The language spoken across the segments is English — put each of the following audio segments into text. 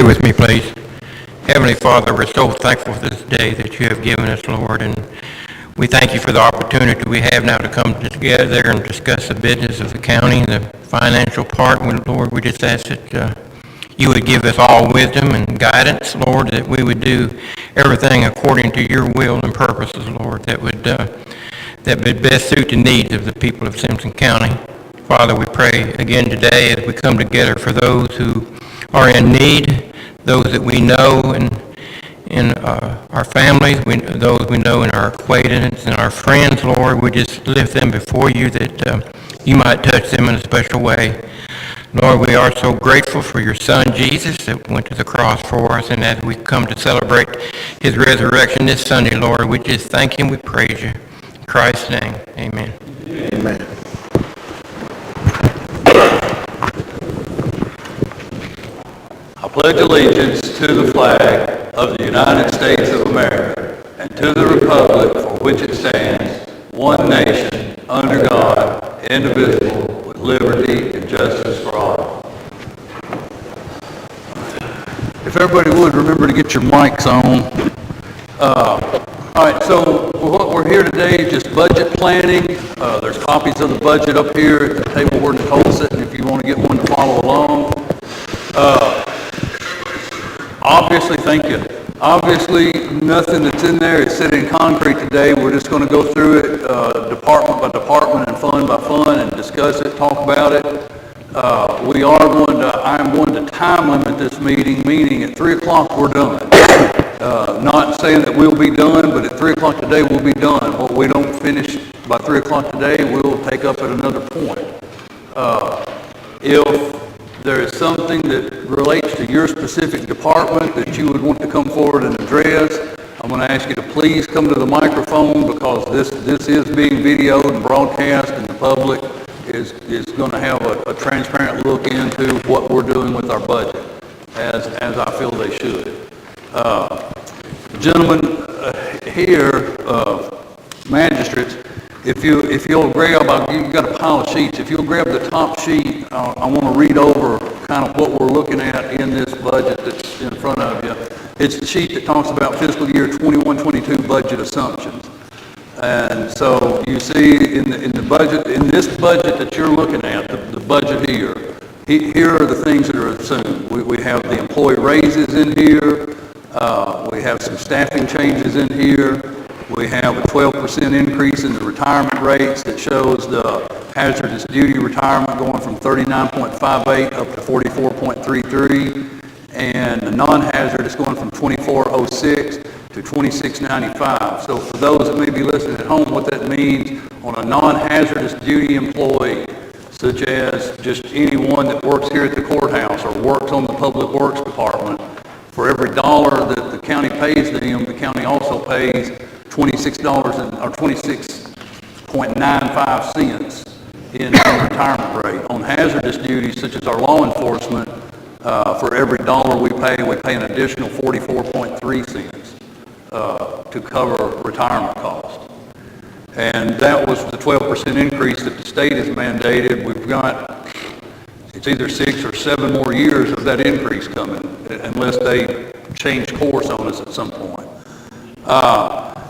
with me, please. Heavenly Father, we're so thankful for this day that you have given us, Lord, and we thank you for the opportunity we have now to come together and discuss the business of the county, the financial part. Lord, we just ask that you would give us all wisdom and guidance, Lord, that we would do everything according to your will and purposes, Lord, that would best suit the needs of the people of Simpson County. Father, we pray again today as we come together for those who are in need, those that we know in our families, those we know in our acquaintances and our friends, Lord. We just lift them before you that you might touch them in a special way. Lord, we are so grateful for your Son, Jesus, that went to the cross for us, and as we come to celebrate his resurrection this Sunday, Lord, we just thank him, we praise you. In Christ's name, amen. Amen. I pledge allegiance to the flag of the United States of America and to the republic for which it stands, one nation, under God, indivisible, with liberty and justice for all. If everybody would remember to get your mics on. All right, so what we're here today is just budget planning. There's copies of the budget up here at the table where Nicole's sitting if you want to get one to follow along. Obviously, thank you. Obviously, nothing that's in there is set in concrete today. We're just going to go through it department by department and fund by fund and discuss it, talk about it. I'm going to time limit this meeting, meaning at 3 o'clock we're done. Not saying that we'll be done, but at 3 o'clock today we'll be done. What we don't finish by 3 o'clock today, we'll take up at another point. If there is something that relates to your specific department that you would want to come forward and address, I'm going to ask you to please come to the microphone because this is being videoed and broadcast, and the public is going to have a transparent look into what we're doing with our budget, as I feel they should. Gentlemen here, magistrates, if you'll grab, you've got a pile of sheets. If you'll grab the top sheet, I want to read over kind of what we're looking at in this budget that's in front of you. It's the sheet that talks about fiscal year 21-22 budget assumptions. And so you see in the budget, in this budget that you're looking at, the budget here are the things that are assumed. We have the employee raises in here. We have some staffing changes in here. We have a 12% increase in the retirement rates that shows the hazardous duty retirement going from 39.58 up to 44.33, and the non-hazardous going from 2406 to 2695. So for those that may be listening at home, what that means on a non-hazardous duty employee, such as just anyone that works here at the courthouse or works on the Public Works Department, for every dollar that the county pays them, the county also pays $26.95 in retirement rate. On hazardous duties, such as our law enforcement, for every dollar we pay an additional 44.3 cents to cover retirement costs. And that was the 12% increase that the state has mandated. We've got, it's either 6 or 7 more years of that increase coming, unless they change course on us at some point.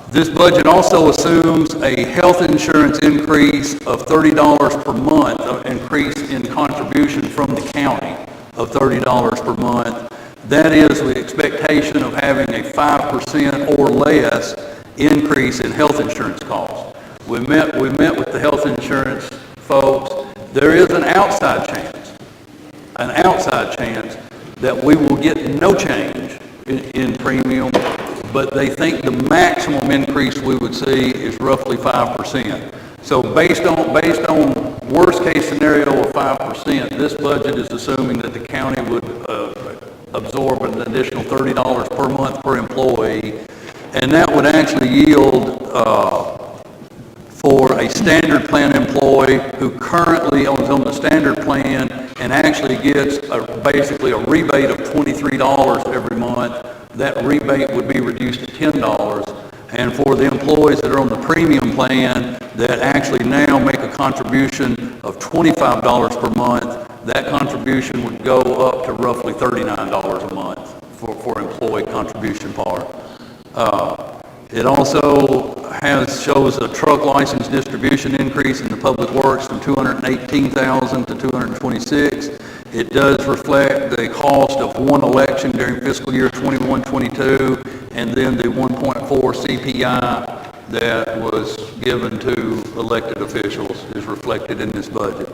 This budget also assumes a health insurance increase of $30 per month, an increase in contribution from the county of $30 per month. That is the expectation of having a 5% or less increase in health insurance costs. We met with the health insurance folks. There is an outside chance that we will get no change in premium, but they think the maximum increase we would see is roughly 5%. So based on worst case scenario of 5%, this budget is assuming that the county would absorb an additional $30 per month per employee, and that would actually yield for a standard plan employee who currently is on the standard plan and actually gets basically a rebate of $23 every month. That rebate would be reduced to $10. And for the employees that are on the premium plan that actually now make a contribution of $25 per month, that contribution would go up to roughly $39 a month for employee contribution part. It also shows a truck license distribution increase in the public works from 218,000 to 226. It does reflect the cost of one election during fiscal year 21-22, and then the 1.4 CPI that was given to elected officials is reflected in this budget.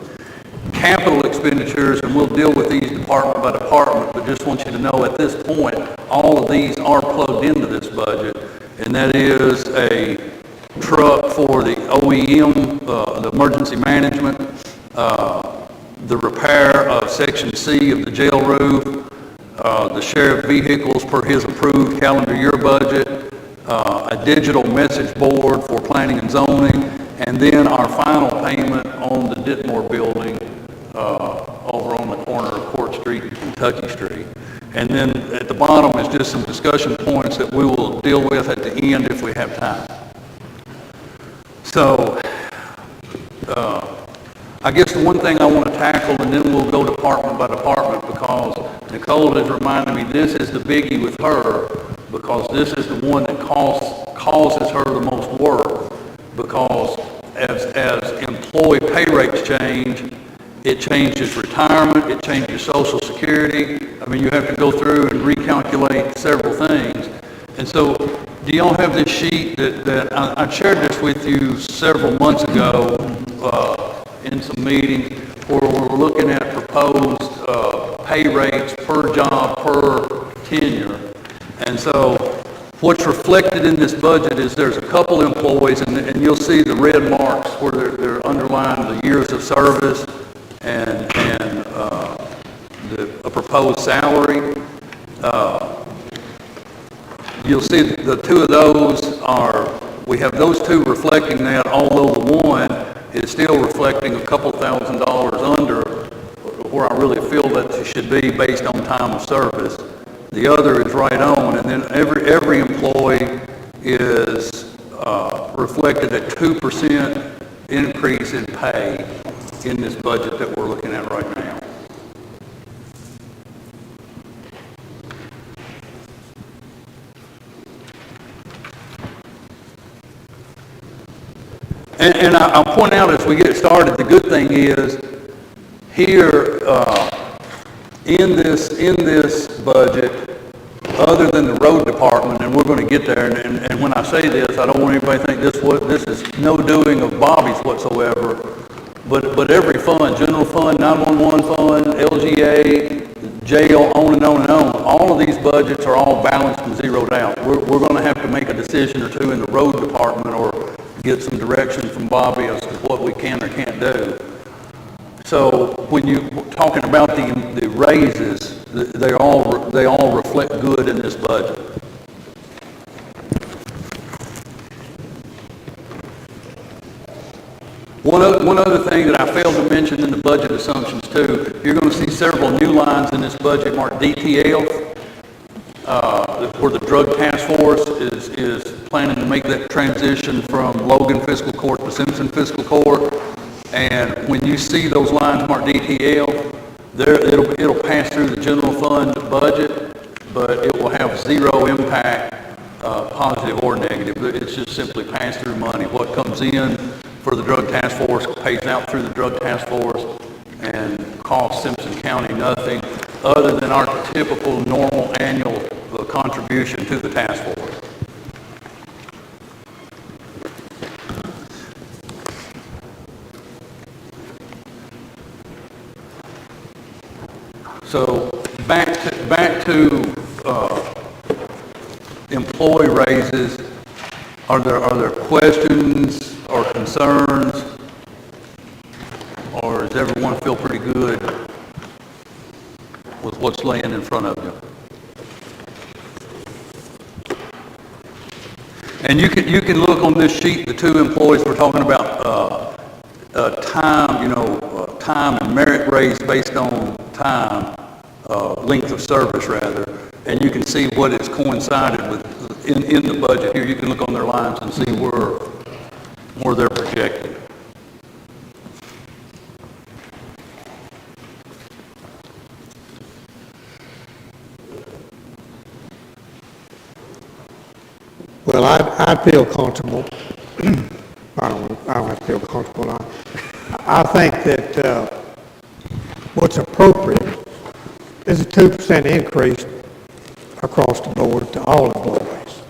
Capital expenditures, and we'll deal with these department by department, but just want you to know at this point, all of these are plugged into this budget, and that is a truck for the OEM, the emergency management, the repair of Section C of the jail roof, the sheriff vehicles per his approved calendar year budget, a digital message board for planning and zoning, and then our final payment on the Ditmore building over on the corner of Court Street and Kentucky Street. And then at the bottom is just some discussion points that we will deal with at the end if we have time. So, I guess the one thing I want to tackle, and then we'll go department by department, because Nicole has reminded me this is the biggie with her, because this is the one that causes her the most work, because as employee pay rates change, it changes retirement, it changes Social Security. I mean, you have to go through and recalculate several things. And so, do y'all have this sheet that I shared this with you several months ago in some meetings, where we're looking at proposed pay rates per job, per tenure. And so, what's reflected in this budget is there's a couple employees, and you'll see the red marks where they're underlined the years of service and a proposed salary. You'll see the two of those we have those two reflecting that, although the one is still reflecting a couple $1,000s under where I really feel that it should be based on time of service. The other is right on, and then every employee is reflected at 2% increase in pay in this budget that we're looking at right now. And I'll point out as we get started, the good thing is here in this budget, other than the road department, and we're going to get there, and when I say this, I don't want anybody to think this is no doing of Bobby's whatsoever, but every fund, general fund, 911 fund, LGA, jail, on and on and on, all of these budgets are all balanced and zeroed out. We're going to have to make a decision or two in the road department or get some direction from Bobby as to what we can or can't do. So when you're talking about the raises, they all reflect good in this budget. One other thing that I failed to mention in the budget assumptions too, you're going to see several new lines in this budget marked DTL, where the drug task force is planning to make that transition from Logan Fiscal Court to Simpson Fiscal Court. And when you see those lines marked DTL, it'll pass through the general fund budget, but it will have zero impact, positive or negative. It's just simply pass-through money. What comes in for the drug task force pays out through the drug task force and costs Simpson County nothing other than our typical normal annual contribution to the task force. So back to employee raises. Are there questions or concerns, or does everyone feel pretty good with what's laying in front of you? And you can look on this sheet. The two employees we're talking about time, time and merit raise based on time, length of service rather, and you can see what it's coincided with in the budget here. You can look on their lines and see where they're projected. Well, I'd feel comfortable. I don't have to feel comfortable. I think that what's appropriate is a 2% increase across the board to all employees.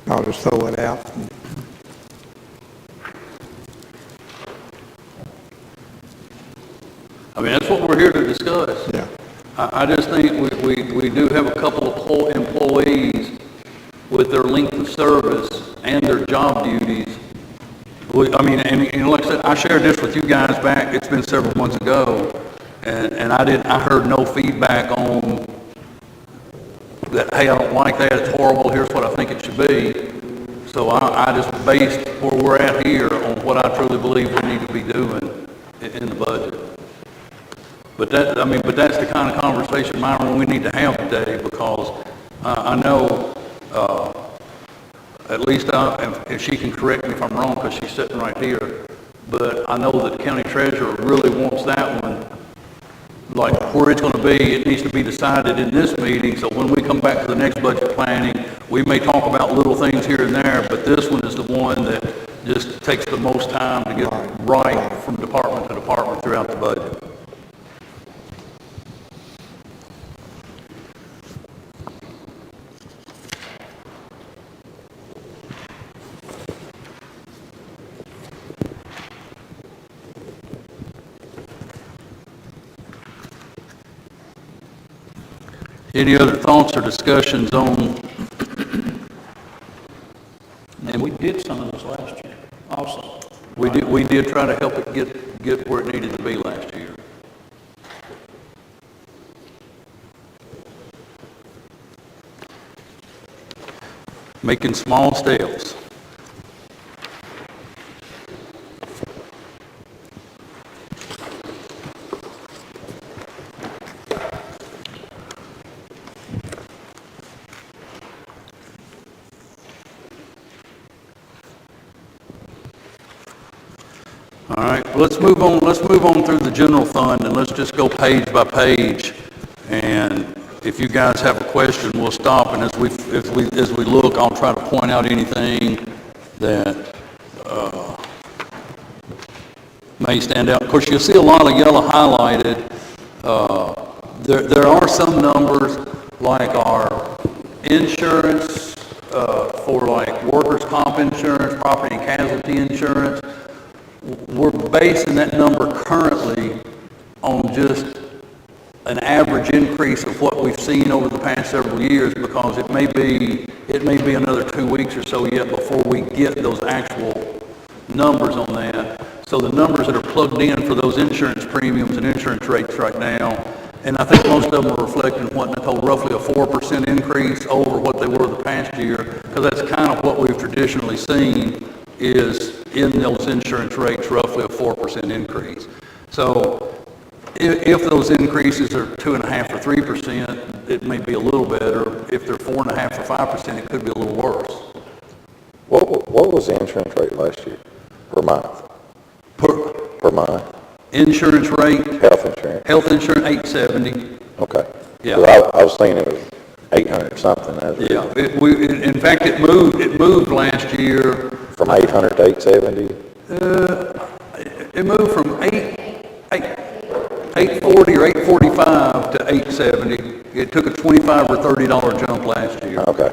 I'll just throw it out. I mean, that's what we're here to discuss. Yeah. I just think we do have a couple of employees with their length of service and their job duties. I mean, and like I said, I shared this with you guys back, it's been several months ago, and I heard no feedback on that, hey, I don't like that, it's horrible, here's what I think it should be. So I just based where we're at here on what I truly believe we need to be doing in the budget. But that's the kind of conversation, Myron, we need to have today, because I know, at least if she can correct me if I'm wrong, because she's sitting right here, but I know that the county treasurer really wants that one, like where it's going to be, it needs to be decided in this meeting, so when we come back to the next budget planning, we may talk about little things here and there, but this one is the one that just takes the most time to get right from department to department throughout the budget. Any other thoughts or discussions on? And we did some of this last year also. We did try to help it get where it needed to be last year. Making small steps. All right, let's move on through the general fund, and let's just go page by page. And if you guys have a question, we'll stop, and as we look, I'll try to point out anything that may stand out. Of course, you'll see a lot of yellow highlighted. There are some numbers like our insurance for like workers' comp insurance, property and casualty insurance. We're basing that number currently on just an average increase of what we've seen over the past several years, because it may be another 2 weeks or so yet before we get those actual numbers on that. So the numbers that are plugged in for those insurance premiums and insurance rates right now, and I think most of them are reflecting what Nicole, roughly a 4% increase over what they were the past year, because that's kind of what we've traditionally seen is in those insurance rates, roughly a 4% increase. So if those increases are 2.5% or 3%, it may be a little better. If they're 4.5% or 5%, it could be a little worse. What was the insurance rate last year per month? Per month? Insurance rate? Health insurance? Health insurance, $870. Okay. Yeah. 'Cause I was thinking it was 800 something. Yeah. In fact, it moved last year. From 800 to 870? It moved from 840 or 845 to 870. It took a $25 or $30 jump last year. Okay.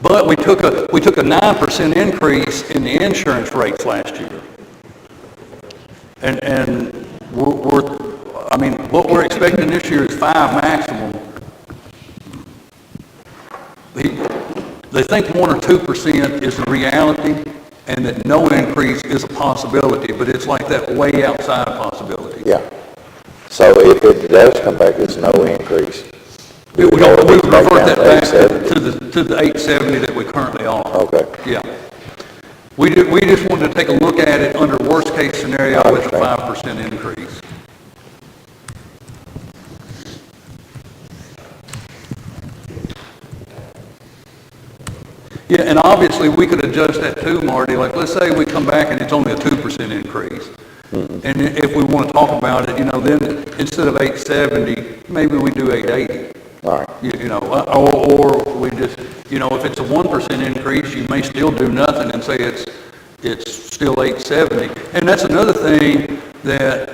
But we took a 9% increase in the insurance rates last year. And what we're expecting this year is 5 maximum. They think 1 or 2% is the reality, and that no increase is a possibility, but it's like that way outside possibility. Yeah. So if it does come back, it's no increase. We would revert that back $870? to the 870 that we currently are. Okay. Yeah. We just wanted to take a look at it under worst case scenario with a 5% increase. Yeah, and obviously we could adjust that too, Marty. Like, let's say we come back and it's only a 2% increase. And if we want to talk about it, then instead of 870, maybe we do 880. All right. Or we just, if it's a 1% increase, you may still do nothing and say it's still 870. And that's another thing that,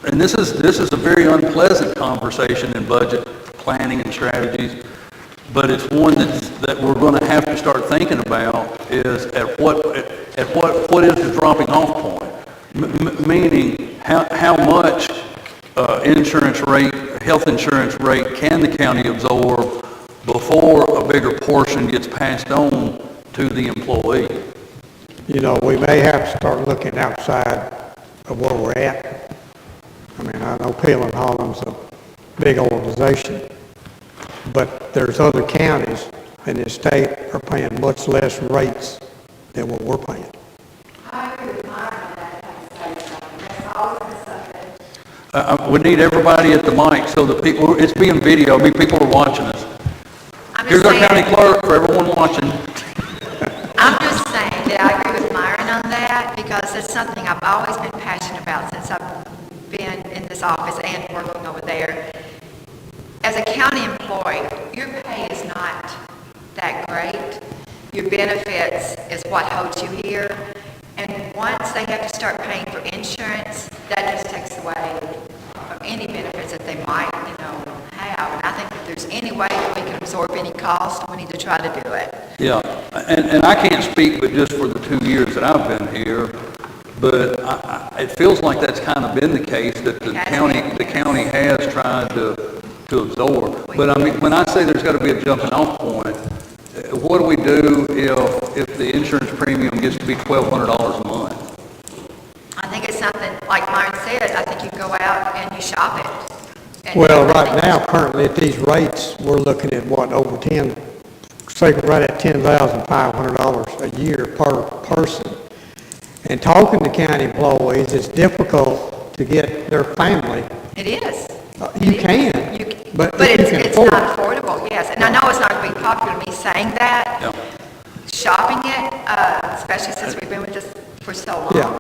and this is a very unpleasant conversation in budget planning and strategies, but it's one that we're going to have to start thinking about is at what is the dropping off point? Meaning how much health insurance rate can the county absorb before a bigger portion gets passed on to the employee? We may have to start looking outside of where we're at. I mean, I know Peel and Holland's a big organization, but there's other counties in this state are paying much less rates than what we're paying. I agree with Myron on that, that's always been something. We need everybody at the mic so that it's being video, people are watching us. I'm Here's just our county saying, clerk for everyone watching. I'm just saying that I agree with Myron on that because it's something I've always been passionate about since I've been in this office and working over there. As a county employee, your pay is not that great. Your benefits is what holds you here. And once they have to start paying for insurance, that just takes away from any benefits that they might, have. And I think if there's any way that we can absorb any cost, we need to try to do it. Yeah, and I can't speak but just for the 2 years that I've been here, but it feels like that's kind of been the case that the county has tried to absorb. But I mean, when I say there's got to be a jumping off point, what do we do if the insurance premium gets to be $1,200 a month? I think it's something, like Myron said, I think you go out and you shop it. And Well, I right think now, currently at these rates, we're looking at over 10, say right at $10,500 a year per person. And talking to county employees, it's difficult to get their family. It is. You It can, is. but But if you can it's afford not it. affordable, yes. And I know it's not going to be popular me saying that, Yeah. shopping it, especially since we've been with this for so long. Yeah.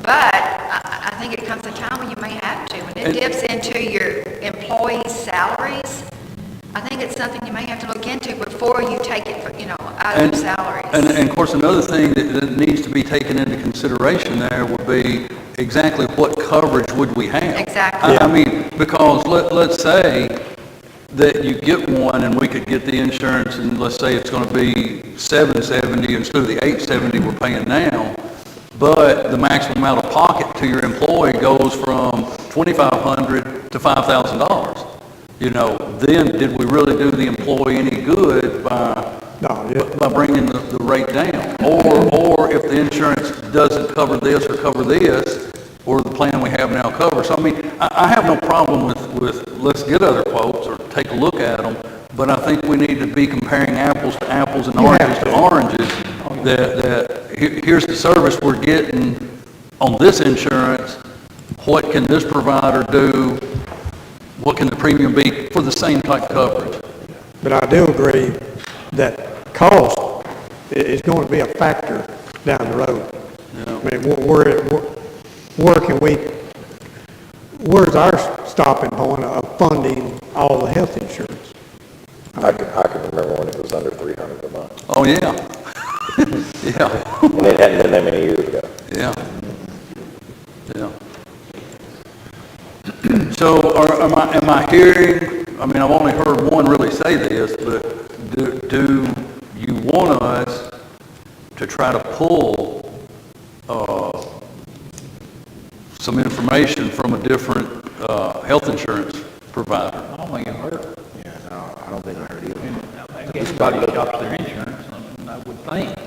But I think it comes a time when you may have to. When it dips into your employees' salaries, I think it's something you may have to look into before you take it, out of your salaries. And of course, another thing that needs to be taken into consideration there would be exactly what coverage would we have? Exactly. I mean, because let's say that you get one and we could get the insurance and let's say it's going to be $770 instead of the $870 we're paying now, but the maximum out of pocket to your employee goes from $2,500 to $5,000. Then did we really do the employee any good by bringing the rate down? Or if the insurance doesn't cover this or the plan we have now covers. So I mean, I have no problem with let's get other quotes or take a look at them, but I think we need to be comparing apples to apples and oranges to oranges. Here's the service we're getting on this insurance. What can this provider do? What can the premium be for the same type of coverage? But I do agree that cost is going to be a factor down the road. Yeah. I mean, where's our stopping point of funding all the health insurance? I can remember when it was under 300 a month. Oh, yeah. Yeah. And it hadn't been that many years ago. Yeah. Yeah. So am I hearing, I mean, I've only heard one really say this, but do you want us to try to pull some information from a different health insurance provider? I don't think it hurt. Yeah, no, I don't think I heard either. Everybody shops their insurance, I would think.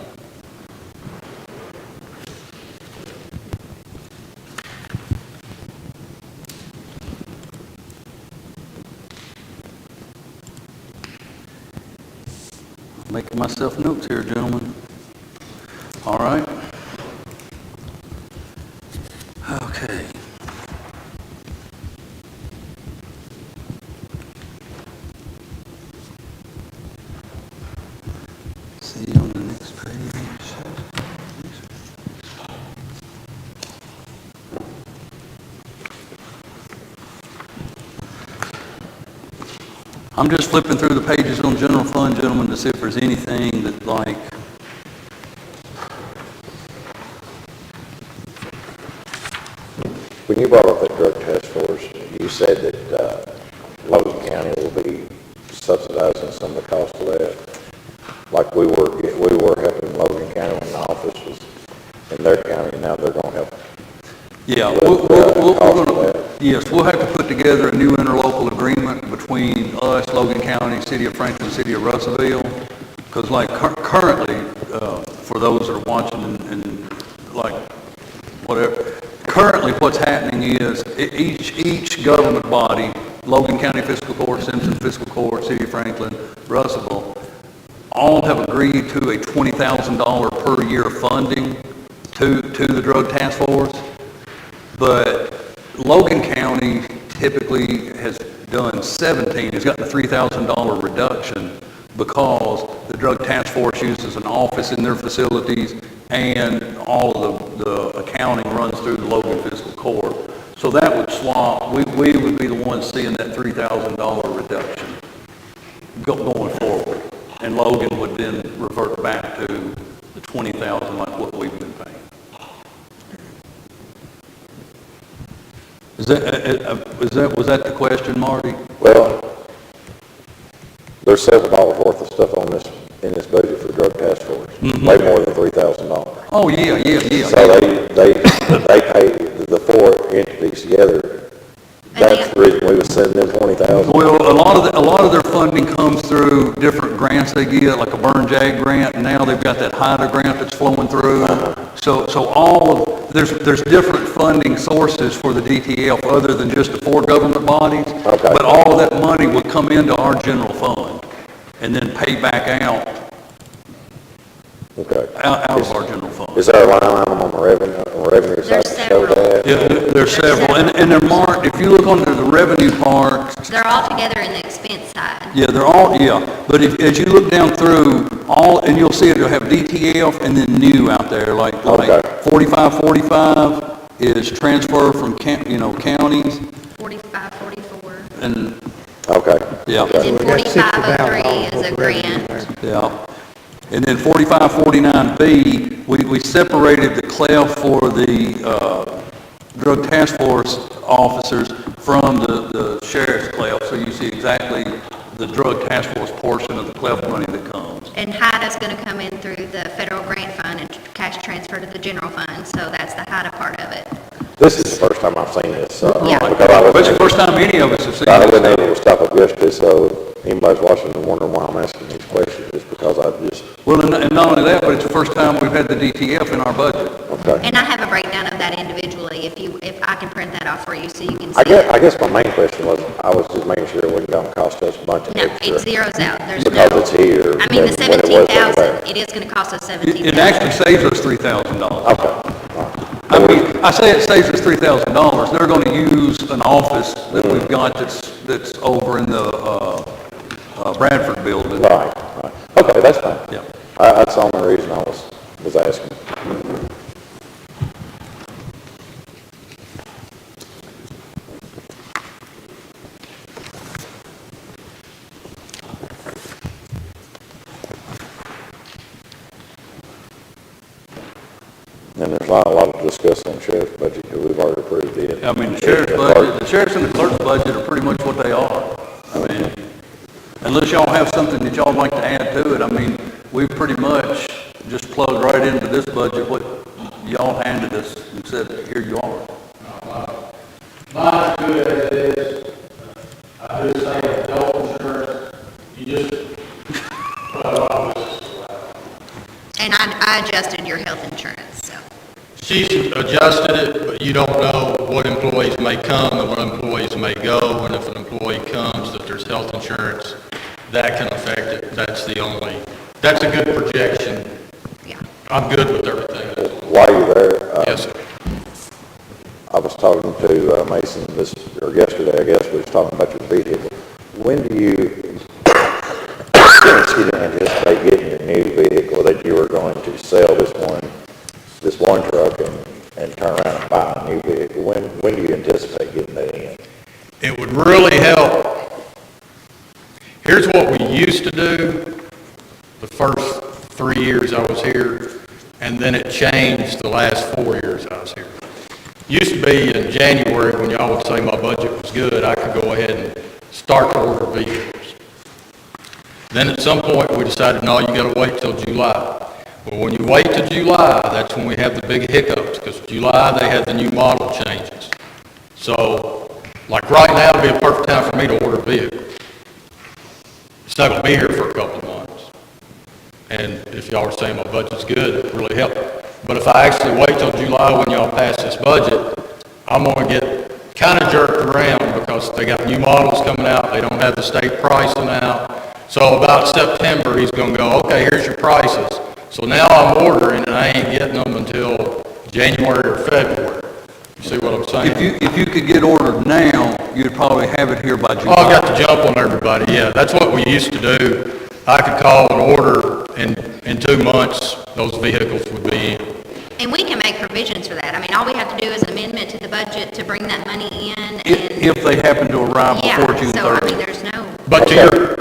Making myself notes here, gentlemen. All right. Okay. See you on the next page. I'm just flipping through the pages on general fund, gentlemen, to see if there's anything that like, When you brought up that drug task force, you said that Logan County will be subsidizing some of the cost of that. Like we were helping Logan County when the office was in their county, now they're going to help. yeah, With, we're cost of gonna, that. yes, we'll have to put together a new interlocal agreement between us, Logan County, City of Franklin, City of Russellville, because like currently, for those that are watching and like, whatever, currently what's happening is each government body, Logan County Fiscal Court, Simpson Fiscal Court, City of Franklin, Russellville, all have agreed to a $20,000 per year funding to the drug task force. But Logan County typically has done 17, has gotten a $3,000 reduction because the drug task force uses an office in their facilities and all of the accounting runs through the Logan Fiscal Court. So that would swap, we would be the ones seeing that $3,000 reduction going forward. And Logan would then revert back to the $20,000 like what we've been paying. Was that the question, Marty? Well, there's several dollars worth of stuff on in this budget for drug task force. Way more than $3,000. Oh, yeah. So they pay the four entities together. That's the reason we was sending them 20,000. Well, a lot of their funding comes through different grants they get, like a Burn Jag grant, and now they've got that HIDA grant that's flowing through. So there's different funding sources for the DTF other than just the four government bodies. Okay. But all of that money would come into our general fund and then pay back out of our general fund. Is there a line item on the revenue side to show that? Yeah, there's several, and they're marked, if you look under the revenue part, They're all together in the expense side. yeah, they're all, but as you look down through all, and you'll see it'll have DTF and then new out there, like Okay. 4545 is transfer from counties, 45, 44. and, Okay. yeah, And then we got 4503 is a $60,000 grant. yeah. And then 4549B, we separated the CLEF for the drug task force officers from the sheriff's CLEF, so you see exactly the drug task force portion of the CLEF money that comes. And HIDA's going to come in through the federal grant fund and cash transfer to the general fund, so that's the HIDA part of it. This is the first time I've seen this. Yeah. Because I But it's the wasn't, first time any of us have seen I this. wasn't able to stop up yesterday, so anybody's watching and wondering why I'm asking these questions, it's because I just, Well, and not only that, but it's the first time we've had the DTF in our budget. okay. And I have a breakdown of that individually, if I can print that off for you so you can see I it. guess my main question was, I was just making sure it wasn't going to cost us a bunch of No, extra. it zeroes out, there's Because no, it's here. I mean, the than when it was over 17,000, there. it is going to cost us It 17,000. actually saves us $3,000. Okay. All right. I mean, I say it saves us $3,000. They're going to use an office that we've got that's over in the Bradford building. Right. Okay, that's fine. Yeah. That's the only reason I was asking. And there's not a lot to discuss on sheriff's budget because we've already approved it. I mean, the sheriff's and the clerk's budget are pretty much what they are. I mean, unless y'all have something that y'all like to add to it, I mean, we've pretty much just plugged right into this budget what y'all handed us and said, here you are. Not as good as it is. I do say health insurance, you just put it on this. And I adjusted your health insurance, so. She's adjusted it, but you don't know what employees may come and what employees may go, and if an employee comes, that there's health insurance, that can affect it. That's a good projection. Yeah. I'm good with everything. While you're there, Yes, sir. I was talking to Mason yesterday, I guess, we was talking about your vehicle. When do you, anticipate getting your new vehicle that you were going to sell this one truck and turn around and buy a new vehicle? When do you anticipate getting that in? It would really help Here's what we used to do the first 3 years I was here, and then it changed the last 4 years I was here. Used to be in January, when y'all would say my budget was good, I could go ahead and start to order vehicles. Then at some point, we decided, no, you gotta wait till July. Well, when you wait till July, that's when we have the big hiccups, because July, they had the new model changes. So, like right now would be a perfect time for me to order a vehicle. It's not gonna be here for a couple of months. And if y'all are saying my budget's good, it really helped. But if I actually wait till July when y'all pass this budget, I'm gonna get kind of jerked around because they got new models coming out, they don't have the state pricing out. So about September, he's gonna go, okay, here's your prices. So now I'm ordering and I ain't getting them until January or February. You see what I'm saying? If you could get ordered now, you'd probably have it here by July. Oh, I got to jump on everybody, yeah. That's what we used to do. I could call and order, and in 2 months, those vehicles would be in. And we can make provisions for that. I mean, all we have to do is amendment to the budget to bring that money in and. If they happen to arrive before June 30th. Yeah, so I mean, there's no. But to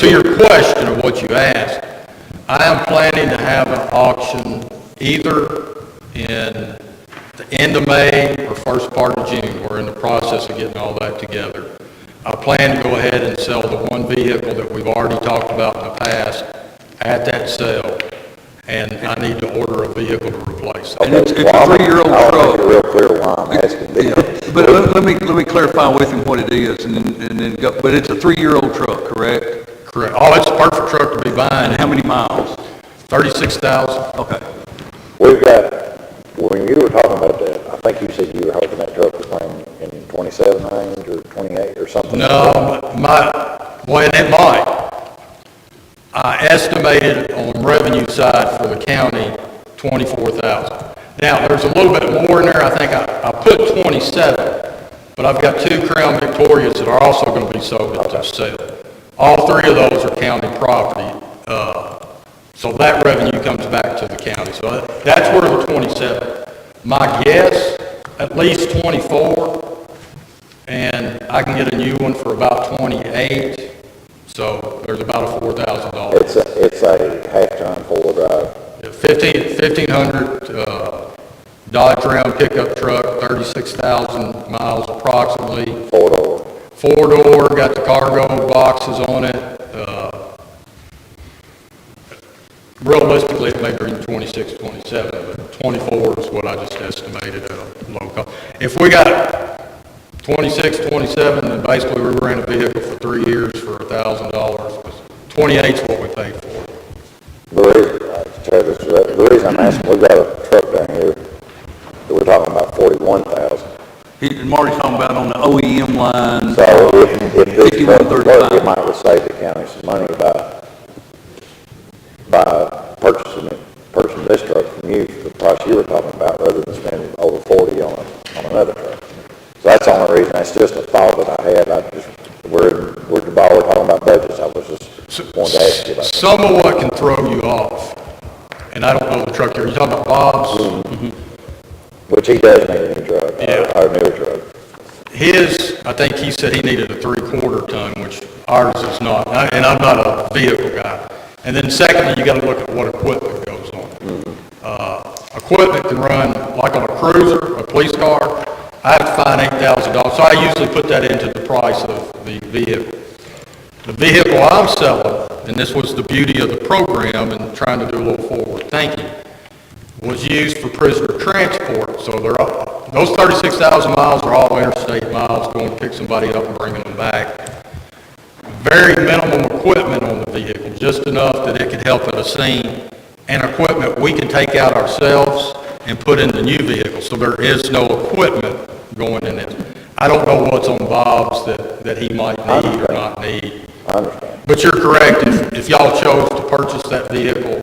your question of what you asked, I am planning to have an auction either in the end of May or first part of June. We're in the process of getting all that together. I plan to go ahead and sell the one vehicle that we've already talked about in the past at that sale, and I need to order a vehicle to replace it. And it's a 3-year-old I truck. want to make it real clear why I'm asking this. But let me clarify with him what it is, and then go, but it's a 3-year-old truck, correct? Correct. Oh, it's a perfect truck to be buying. And how many miles? 36,000. Okay. We've got, when you were talking about that, I think you said you were hoping that truck was running in 27 range or 28 or something. No, well, it might. I estimated on revenue side for the county, 24,000. Now, there's a little bit more in there. I think I put 27, but I've got 2 Crown Victorias that are also going to be sold at the sale. All 3 of those are county property. So that revenue comes back to the county. So that's where the 27. My guess, at least 24, and I can get a new one for about 28. So there's about a $4,000. It's a half-ton four-wheel drive. 1,500 Dodge Ram pickup truck, 36,000 miles approximately. Four-door. Four-door, got the cargo boxes on it. Realistically, it may be 26, 27, but 24 is what I just estimated at a low cost. If we got 26, 27, then basically we ran a vehicle for 3 years for $1,000. 28 is what we paid for it. The reason I'm asking, we've got a truck down here that we're talking about 41,000. Marty's talking about on the OEM line. So if this truck would work, 5135. it might would save the county some money by purchasing this truck from you for the price you were talking about, rather than spending over 40 on another truck. So that's the only reason. That's just a thought that I had. We're talking about budgets. I was just wanting to ask you about that. Some of what can throw you off, and I don't know the truck you're talking about, Bob's. Mm-hmm. Which he does need a new truck, Yeah. or a newer truck. His, I think he said he needed a 3/4 ton, which ours is not, and I'm not a vehicle guy. And then secondly, you gotta look at what equipment goes on. Equipment can run, like on a cruiser, a police car, I have to find $8,000, so I usually put that into the price of the vehicle. The vehicle I'm selling, and this was the beauty of the program and trying to do a little forward thinking, was used for prisoner transport. So those 36,000 miles are all interstate miles, going to pick somebody up and bringing them back. Very minimum equipment on the vehicle, just enough that it could help at a scene, and equipment we can take out ourselves and put in the new vehicle. So there is no equipment going in it. I don't know what's on Bob's that he might need or not need. I understand. But you're correct, if y'all chose to purchase that vehicle,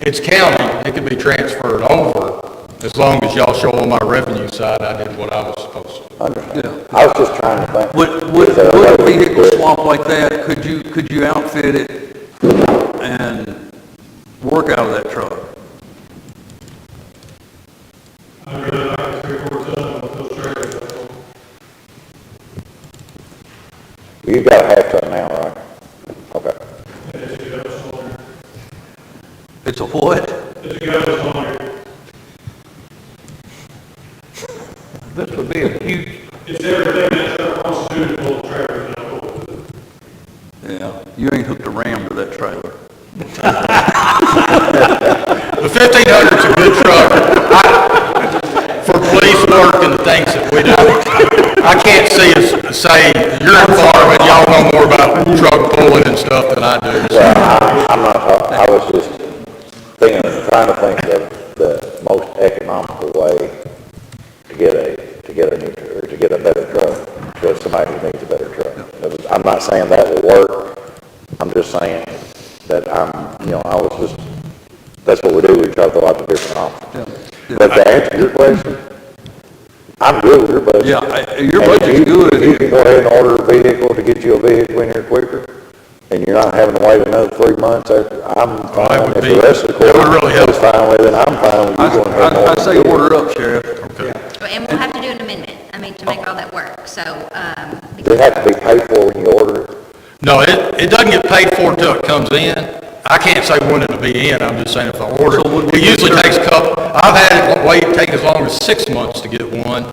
it's county, it can be transferred over, as long as y'all show on my revenue side, I did what I was supposed to. I understand. I was just trying to think. Would is there a way a we could vehicle do it? swap like that, could you outfit it and work out of that truck? I really like a 3/4 ton with those trailers, that's all. You've got a half ton now, right? It's a what? It's a ghost on it. This would be a huge, It's everything that truck wants to do to pull the trailer down. Yeah, you ain't hooked a ram to that trailer. The 1500's a good truck for police work and the things that we do. I can't see us say, you're in Florida, and y'all know more about truck pulling and stuff than I do. Well, I'm not, I was just trying to think of the most economical way to get a better truck, to somebody who needs a better truck. I'm not saying that will work, I'm just saying that that's what we do, we try to throw out the different options. But to answer your question, I'm good with your budget. Yeah, your And budget's good. If you can go ahead and order a vehicle to get you a vehicle in here quicker, and you're not having to wait another 3 months after, I'm fine. would If be- the rest of the that would court really help. is fine with it, I'm fine with you going ahead and I ordering. say order up, Sheriff. And we'll have to do an amendment, to make all that work, so, Does it have to be paid for when you order it? No, it doesn't get paid for until it comes in. I can't say when it'll be in, I'm just saying if I order it. It usually takes I've had it take as long as 6 months to get one,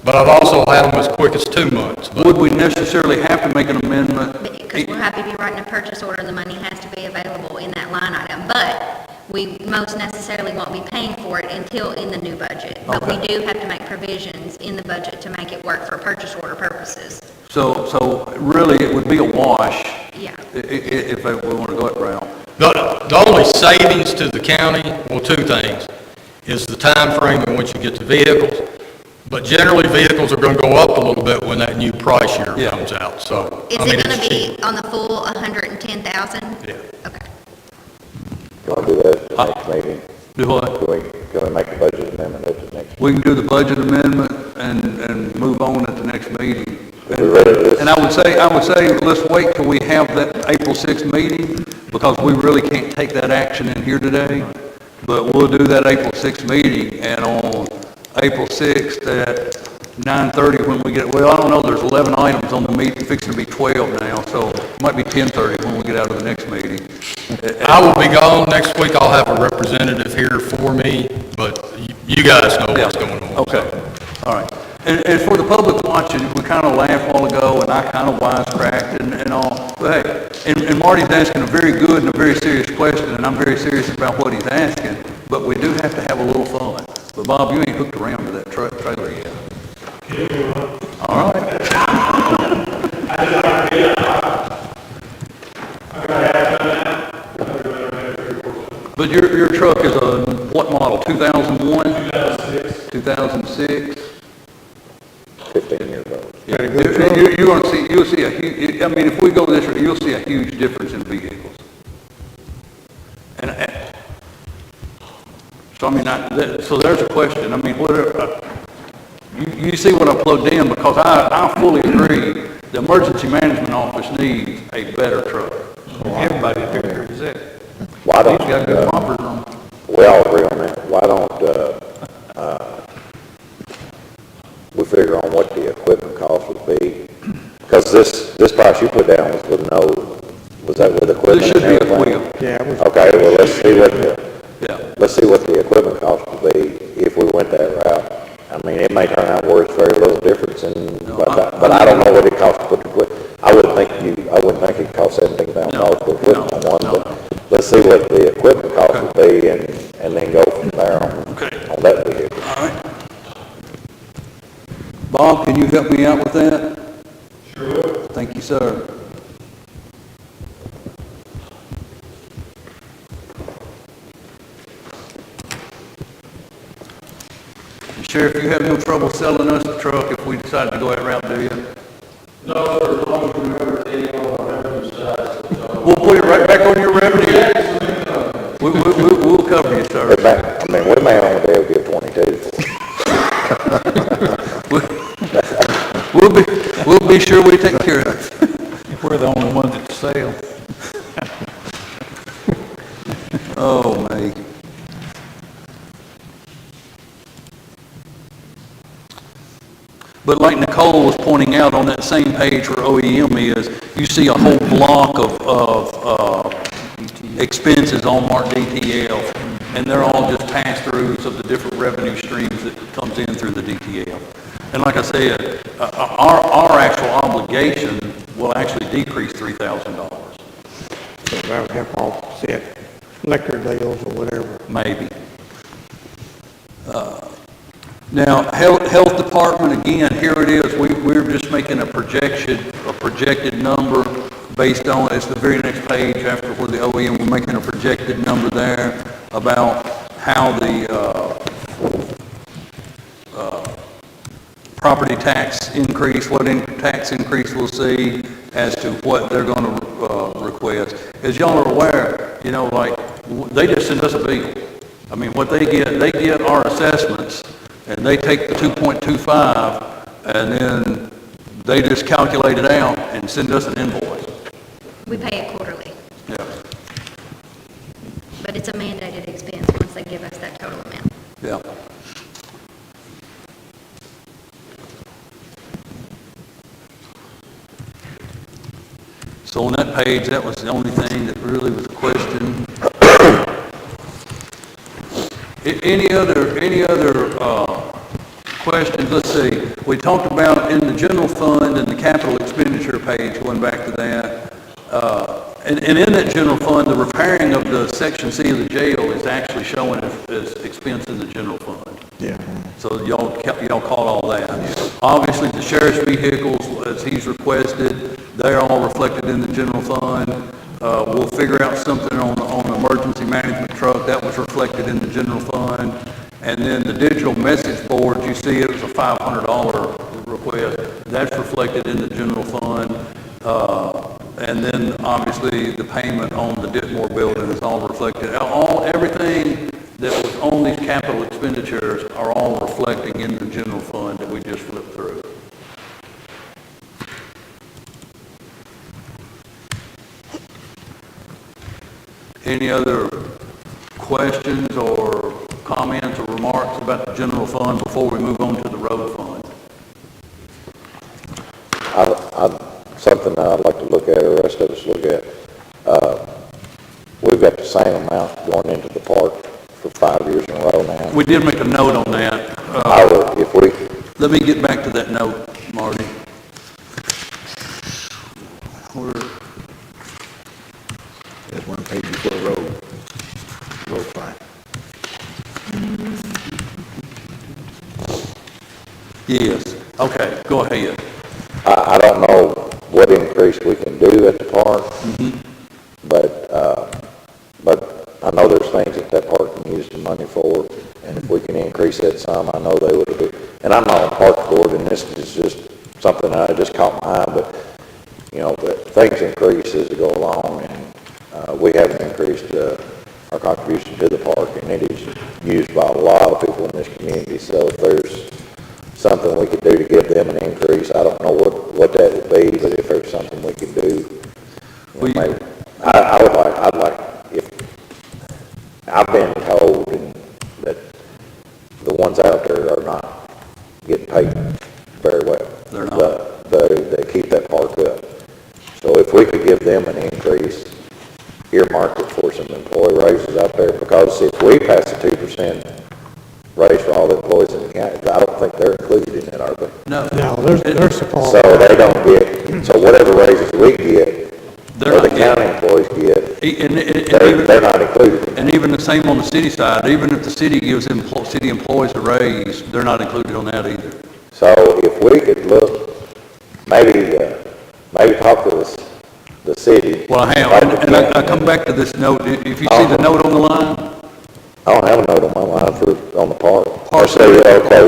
but I've also had them as quick as 2 months. But Would we necessarily have to make an amendment? because we'll have to be writing a purchase order, the money has to be available in that line item, but we most necessarily won't be paying for it until in the new budget. But we do have to make provisions in the budget to make it work for purchase order purposes. So really, it would be a wash Yeah. if we want to go that route. The only savings to the county, well, two things, is the time frame in which you get the vehicles. But generally, vehicles are going to go up a little bit when that new price year Yeah. comes out, so. Is I mean, it going it's to cheap. be on the full 110,000? Yeah. Okay. You want to do that at the next meeting? Do what? Can we make a budget amendment at the next? We can do the budget amendment and move on at the next meeting. We ready to- And I would say, let's wait till we have that April 6th meeting, because we really can't take that action in here today. But we'll do that April 6th meeting, and on April 6th at 9:30 when we get, well, I don't know, there's 11 items on the meeting, fixing to be 12 now, so it might be 10:30 when we get out of the next meeting. I will be gone next week. I'll have a representative here for me, but you guys know what's going on. Okay, all right. And for the public watching, we kind of laughed a while ago, and I kind of wisecracked and all. But hey, and Marty's asking a very good and a very serious question, and I'm very serious about what he's asking, but we do have to have a little fun. But Bob, you ain't hooked around to that trailer yet. All right. But your truck is a, what model, 2001? 2006. 2006? 15 years old. You're gonna see, you'll see a huge, I mean, if we go this route, you'll see a huge difference in vehicles. And, so I mean, so there's a question, I mean, you see what I plugged in, because I fully agree, the emergency management office needs a better truck. everybody agrees that. Why don't, He's got good bumpers on. we all agree on that, why don't, we figure on what the equipment cost would be? Because this price you put down was with was that with equipment This should and be a everything? wheel. Yeah, it was, Okay, well, let's see what the Yeah. equipment cost would be if we went that route. I mean, it may turn out where it's very little difference but I don't know what it costs to put the equipment. I wouldn't think it cost $17,000 to put equipment on one, but let's see what the equipment cost would be and then go from there on that vehicle. All right. Bob, can you help me out with that? Sure. Thank you, sir. Sheriff, you have no trouble selling us the truck if we decide to go that route, do you? No, sir, as long as you remember to take on our revenue side. We'll put it right back on your revenue. We'll cover you, sir. I mean, we may only be able to get 22. We'll be sure we take care of it. We're the only ones that sell. Oh, me. But like Nicole was pointing out on that same page where OEM is, you see a whole block of expenses on marked DTL, and they're all just pass-throughs of the different revenue streams that comes in through the DTL. And like I said, our actual obligation will actually decrease $3,000, So that would help offset liquor deals or whatever. maybe. Now, health department, again, here it is, we're just making a projected number based on, it's the very next page after where the OEM, we're making a projected number there about how the, property tax increase, tax increase we'll see as to what they're gonna, request. As y'all are aware, you know, like, they just send us a bill. I mean, what they get our assessments, and they take the 2.25, and then they just calculate it out and send us an invoice. We pay it quarterly, Yeah, but it's a mandated expense once they give us that total amount. yeah. So on that page, that was the only thing that really was a question. Any other questions? Let's see. We talked about in the general fund and the capital expenditure page, going back to that. And in that general fund, the repairing of the Section C of the jail is actually showing as expense in the general fund. Yeah. So y'all caught all that. Obviously, the sheriff's vehicles, as he's requested, they're all reflected in the general fund. We'll figure out something on the emergency management truck, that was reflected in the general fund. And then the digital message board, you see it was a $500 request, that's reflected in the general fund. And then obviously the payment on the Ditmore building is all reflected. Everything that was on these capital expenditures are all reflecting in the general fund that we just flipped through. Any other questions or comments or remarks about the general fund before we move on to the road fund? Something that I'd like to look at, or the rest of us look at, we've got the same amount going into the park for 5 years in a row now. We did make a note on that. If we, Let me get back to that note, Marty. There's one page before road fund. Yes, okay, go ahead. I don't know what increase we can do at the park, but I know there's things that park can use the money for, and if we can increase that some, I know they would do. And I'm not on park board, and this is just something that I just caught my eye, but, you know, but things increase as we go along, and we haven't increased our contribution to the park, and it is used by a lot of people in this community, so if there's something we could do to give them an increase, I don't know what that would be, but if there's something we could do, you know, maybe, I'd like, if, I've been told that the ones out there are not getting paid very well. They're not. They keep that park up. So if we could give them an increase, earmark it for some employee raises out there, because if we pass a 2% raise for all the employees in the county, I don't think they're included in it, are they? No. No, they're supposed. So they don't get, so whatever raises we get, They're or the not county employees get, they're not included. And even the same on the city side, even if the city gives city employees a raise, they're not included on that either. So if we could look, maybe talk to the city. Well, I have, and I come back to this note, if you see the note on the line, I don't have a note on my line on the park. Park. Okay.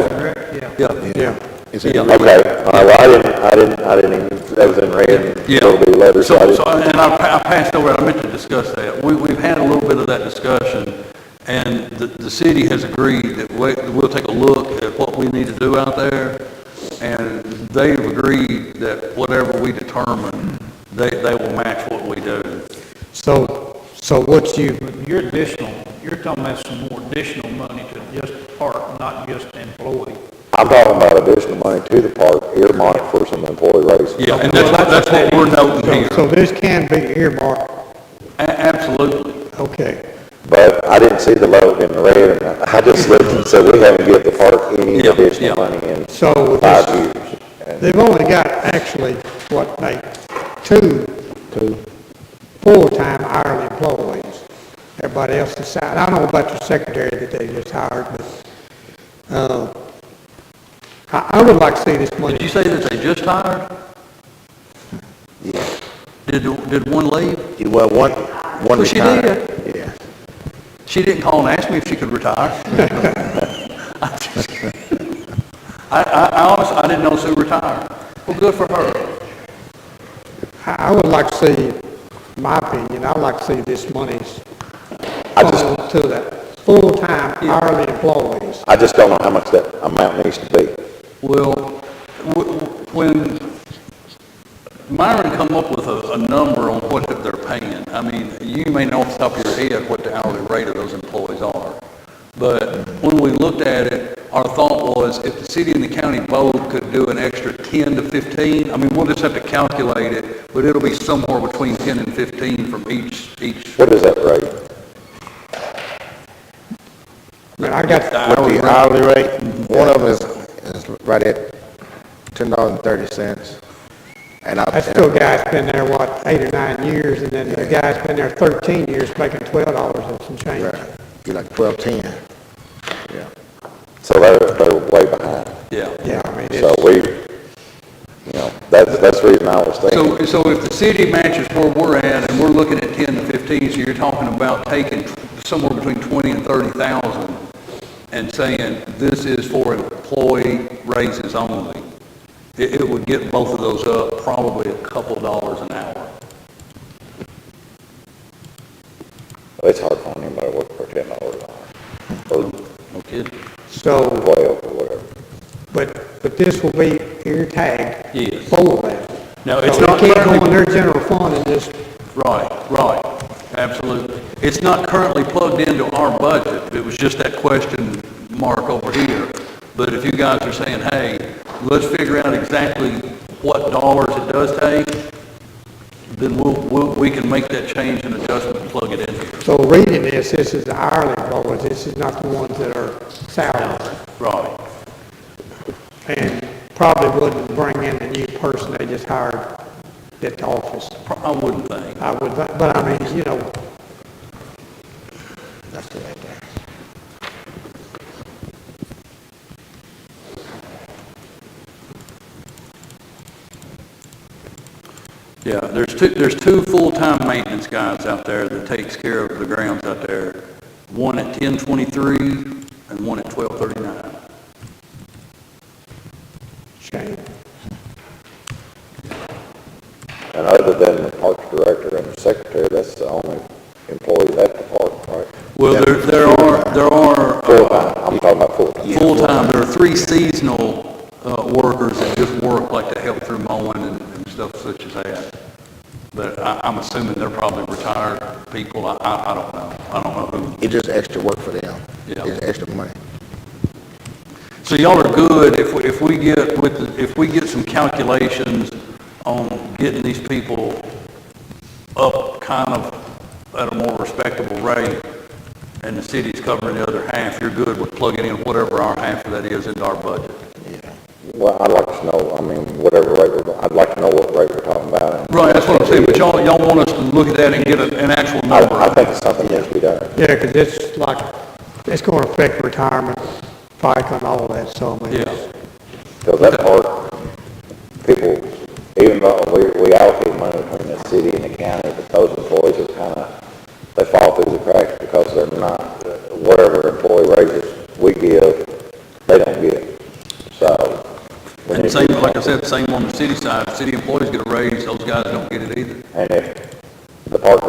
yeah. Is it Yeah. Okay, well, I didn't even, that was in red, Yeah. it'll be letters, so I didn't. And I passed over, I meant to discuss that. We've had a little bit of that discussion, and the city has agreed that we'll take a look at what we need to do out there, and they've agreed that whatever we determine, they will match what we do. So what you, Your additional, you're talking about some more additional money to just park, not just employee. I'm talking about additional money to the park, earmarked for some employee raises. Yeah, and that's what we're noting here. so this can be earmarked. Absolutely. Okay. But I didn't see the load in the red, and I just looked and said, we haven't given the park any Yeah, additional yeah. money in So 5 this- years. And They've only got actually, what, like, two full-time hourly employees. Everybody else is salary. I don't know about your secretary that they just hired, but, I would like to see this money. Did you say that they just hired? Yeah. Did one leave? Well, one Well, she retired. did. Yeah. She didn't call and ask me if she could retire. I honestly, I didn't know Sue retired. Well, good for her. I would like to see, in my opinion, I'd like to see this money's I just, funneled to the full-time hourly employees. I just don't know how much that amount needs to be. Well, when Myron come up with a number on what they're paying, I mean, you may know off the top of your head what the hourly rate of those employees are. But when we looked at it, our thought was if the city and the county both could do an extra 10 to 15, I mean, we'll just have to calculate it, but it'll be somewhere between 10 and 15 from each. What is that rate? And I got, With the hourly rate, one of them is right at $10.30. And that's still a guy's been there, what, 8 or 9 years, and then the guy's been there 13 years making $12 and some change. Right. You're like 12.10. Yeah. So they're way behind. Yeah. Yeah, I mean, So it's, we, that's the reason I was thinking. So if the city matches where we're at and we're looking at 10 to 15, so you're talking about taking somewhere between 20 and 30,000 and saying this is for employee raises only, it would get both of those up probably a couple dollars an hour. It's hard for anybody to work for $10 an hour, or No kidding. so, 12 or whatever. but this will be ear tagged Yes. for that. Now, it's So not it can't go in currently, their general fund and just, right, absolutely. It's not currently plugged into our budget. It was just that question mark over here. But if you guys are saying, hey, let's figure out exactly what dollars it does take, then we can make that change and adjustment and plug it in here. so reading this is the hourly employees, this is not the ones that are salaried. Right. And probably wouldn't bring in a new person they just hired at the office. I wouldn't think. I would, but I mean, That's the right there. Yeah, there's two full-time maintenance guys out there that takes care of the grounds out there. One at 1023 and one at 1239. shame. And other than the parks director and the secretary, that's the only employees at the park, right? Well, there are Full-time, I'm talking about full-time. full-time, there are 3 seasonal workers that just work like to help through mowing and stuff such as that. But I'm assuming they're probably retired people. I don't know. I don't know who. It's just extra work for them. Yeah. It's extra money. So y'all are good if we get some calculations on getting these people up kind of at a more respectable rate, and the city's covering the other half, you're good with plugging in whatever our half of that is into our budget. Well, I'd like to know, I mean, whatever rate I'd like to know what rate we're talking about. Right, that's what I'm saying, but y'all want us to look at that and get an actual number. I think it's something that needs to be done. Yeah, because it's like, it's going to affect retirement, FICA and all that, so I mean. Yeah. Because that part, people, even though we allocate money between the city and the county, but those employees are kind of, they fall through the cracks because they're not, whatever employee raises we give, they don't get. So. we And need to same, do like I something. said, same on the city side, city employees get a raise, those guys don't get it either. And if the park,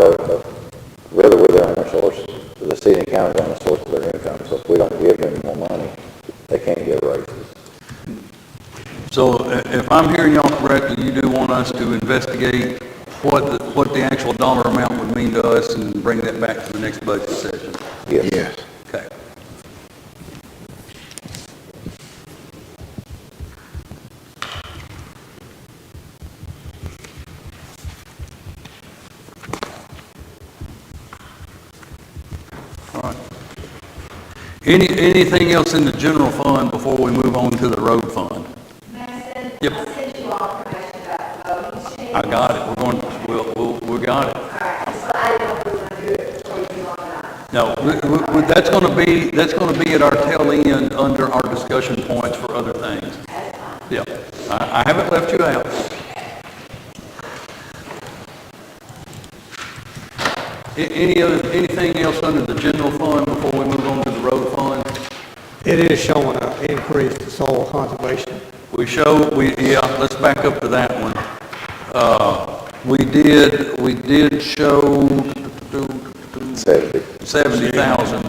really we're their only source, the city and county are the only source of their income, so if we don't give them more money, they can't get raises. So if I'm hearing y'all correctly, you do want us to investigate what the actual dollar amount would mean to us and bring that back to the next budget session? Yes. Yes. Okay. All right. Anything else in the general fund before we move on to the road fund? Yep. I sent you all information about the voting machine. I got it. We got it. All right, so I didn't know if we were going to do it before you go on. No, that's going to be at our tail end under our discussion points for other things. Yeah, I haven't left you out. Anything else under the general fund before we move on to the road fund? It is showing an increase to soil conservation. Let's back up to that one. We did show 70,000.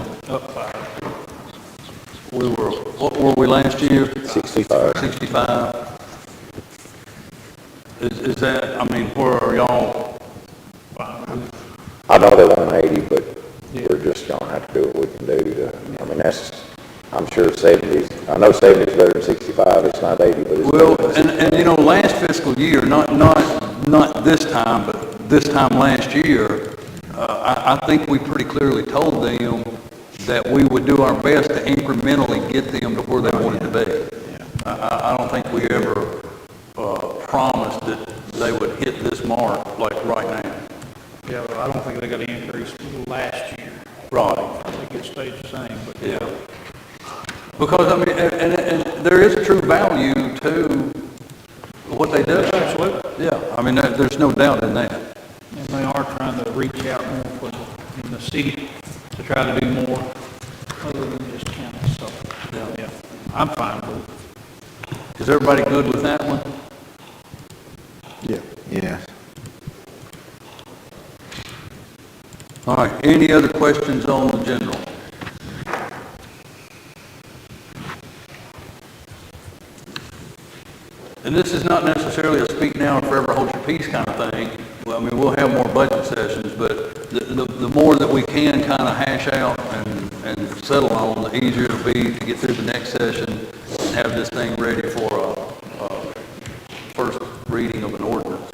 What were we last year? 65. 65. Is that, I mean, where are y'all? I know they want 80, but we're just gonna have to do what we can do to, I mean, I'm sure 70s, I know 70 is better than 65, it's not 80, but it's Well, better than and you know, last fiscal year, not this time, but this time last year, I think we pretty clearly told them that we would do our best to incrementally get them to where they wanted to be. I don't think we ever promised that they would hit this mark like right now. Yeah, but I don't think they got an increase last year. Right. I think it stayed the same, but. Yeah. Because, I mean, and there is a true value to what they do. Absolutely. Yeah, I mean, there's no doubt in that. And they are trying to reach out more in the city to try to do more other than just county, so, yeah, I'm fine with it. Is everybody good with that one? Yeah. All right, any other questions on the general? And this is not necessarily a speak now and forever hold your peace kind of thing. Well, I mean, we'll have more budget sessions, but the more that we can kind of hash out and settle on, the easier it'll be to get through the next session and have this thing ready for a first reading of an ordinance.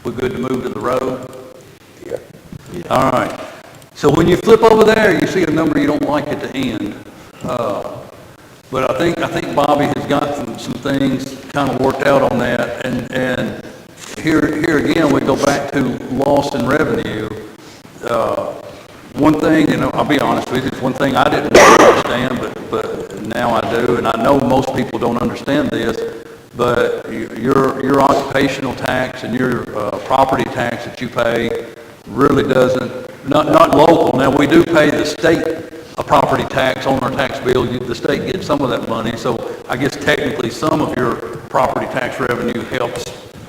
We good to move to the road? Yeah. All right. So when you flip over there, you see a number you don't like at the end. But I think Bobby has got some things kind of worked out on that. And here again, we go back to loss in revenue. One thing, you know, I'll be honest with you, it's one thing I didn't really understand, but now I do, and I know most people don't understand this, but your occupational tax and your property tax that you pay really doesn't, not local. Now, we do pay the state a property tax on our tax bill. The state gets some of that money, so I guess technically some of your property tax revenue helps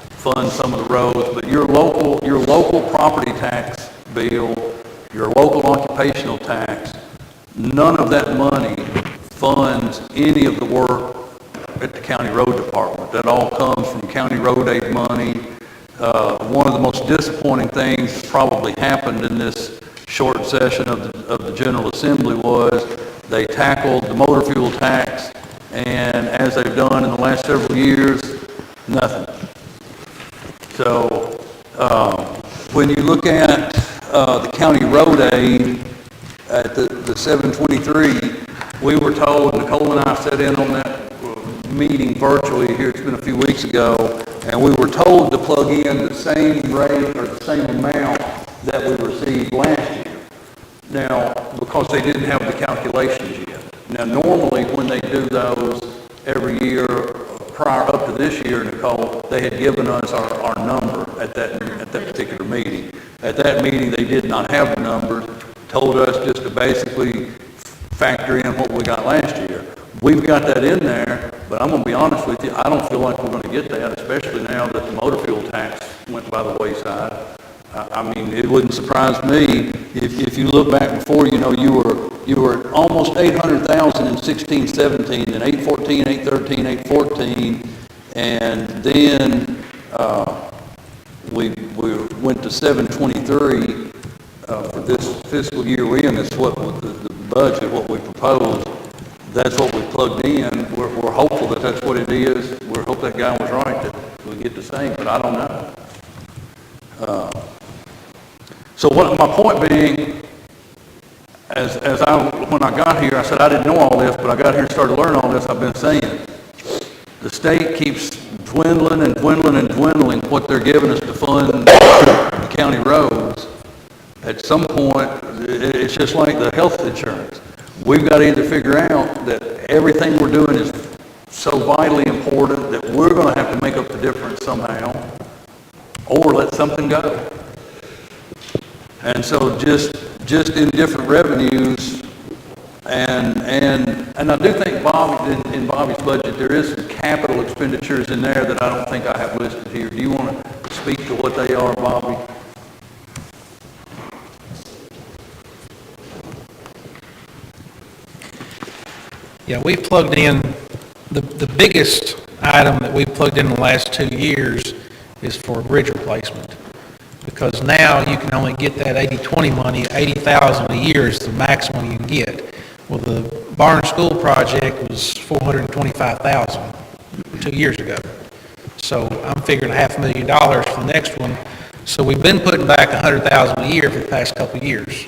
fund some of the roads, but your local property tax bill, your local occupational tax, none of that money funds any of the work at the county road department. That all comes from county road aid money. One of the most disappointing things that probably happened in this short session of the General Assembly was they tackled the motor fuel tax, and as they've done in the last several years, nothing. So when you look at the county road aid at the 723, we were told, Nicole and I sat in on that meeting virtually here, it's been a few weeks ago, and we were told to plug in the same rate or the same amount that we received last year. Now, because they didn't have the calculations yet. Now, normally when they do those every year prior up to this year, Nicole, they had given us our number at that particular meeting. At that meeting, they did not have the numbers, told us just to basically factor in what we got last year. We've got that in there, but I'm going to be honest with you, I don't feel like we're going to get that, especially now that the motor fuel tax went by the wayside. I mean, it wouldn't surprise me if you look back before, you know, you were almost 800,000 in 16, 17, and 814, 813, 814, and then we went to 723 for this fiscal year we're in. That's what the budget, what we proposed. that's what we plugged in. We're hopeful that that's what it is. We hope that guy was right, that we get the same, but I don't know. So what my point being, when I got here, I said I didn't know all this, but I got here and started learning all this. I've been saying the state keeps dwindling and dwindling and dwindling what they're giving us to fund the county roads. At some point, it's just like the health insurance. We've got to either figure out that everything we're doing is so vitally important that we're going to have to make up the difference somehow, or let something go. And so just in different revenues, and I do think in Bobby's budget, there is some capital expenditures in there that I don't think I have listed here. Do you want to speak to what they are, Bobby? Yeah, we plugged in, the biggest item that we plugged in the last 2 years is for bridge replacement. Because now you can only get that 80/20 money, 80,000 a year is the maximum you can get. Well, the Barn School project was 425,000 2 years ago. So I'm figuring $500,000 for the next one. So we've been putting back 100,000 a year for the past couple of years.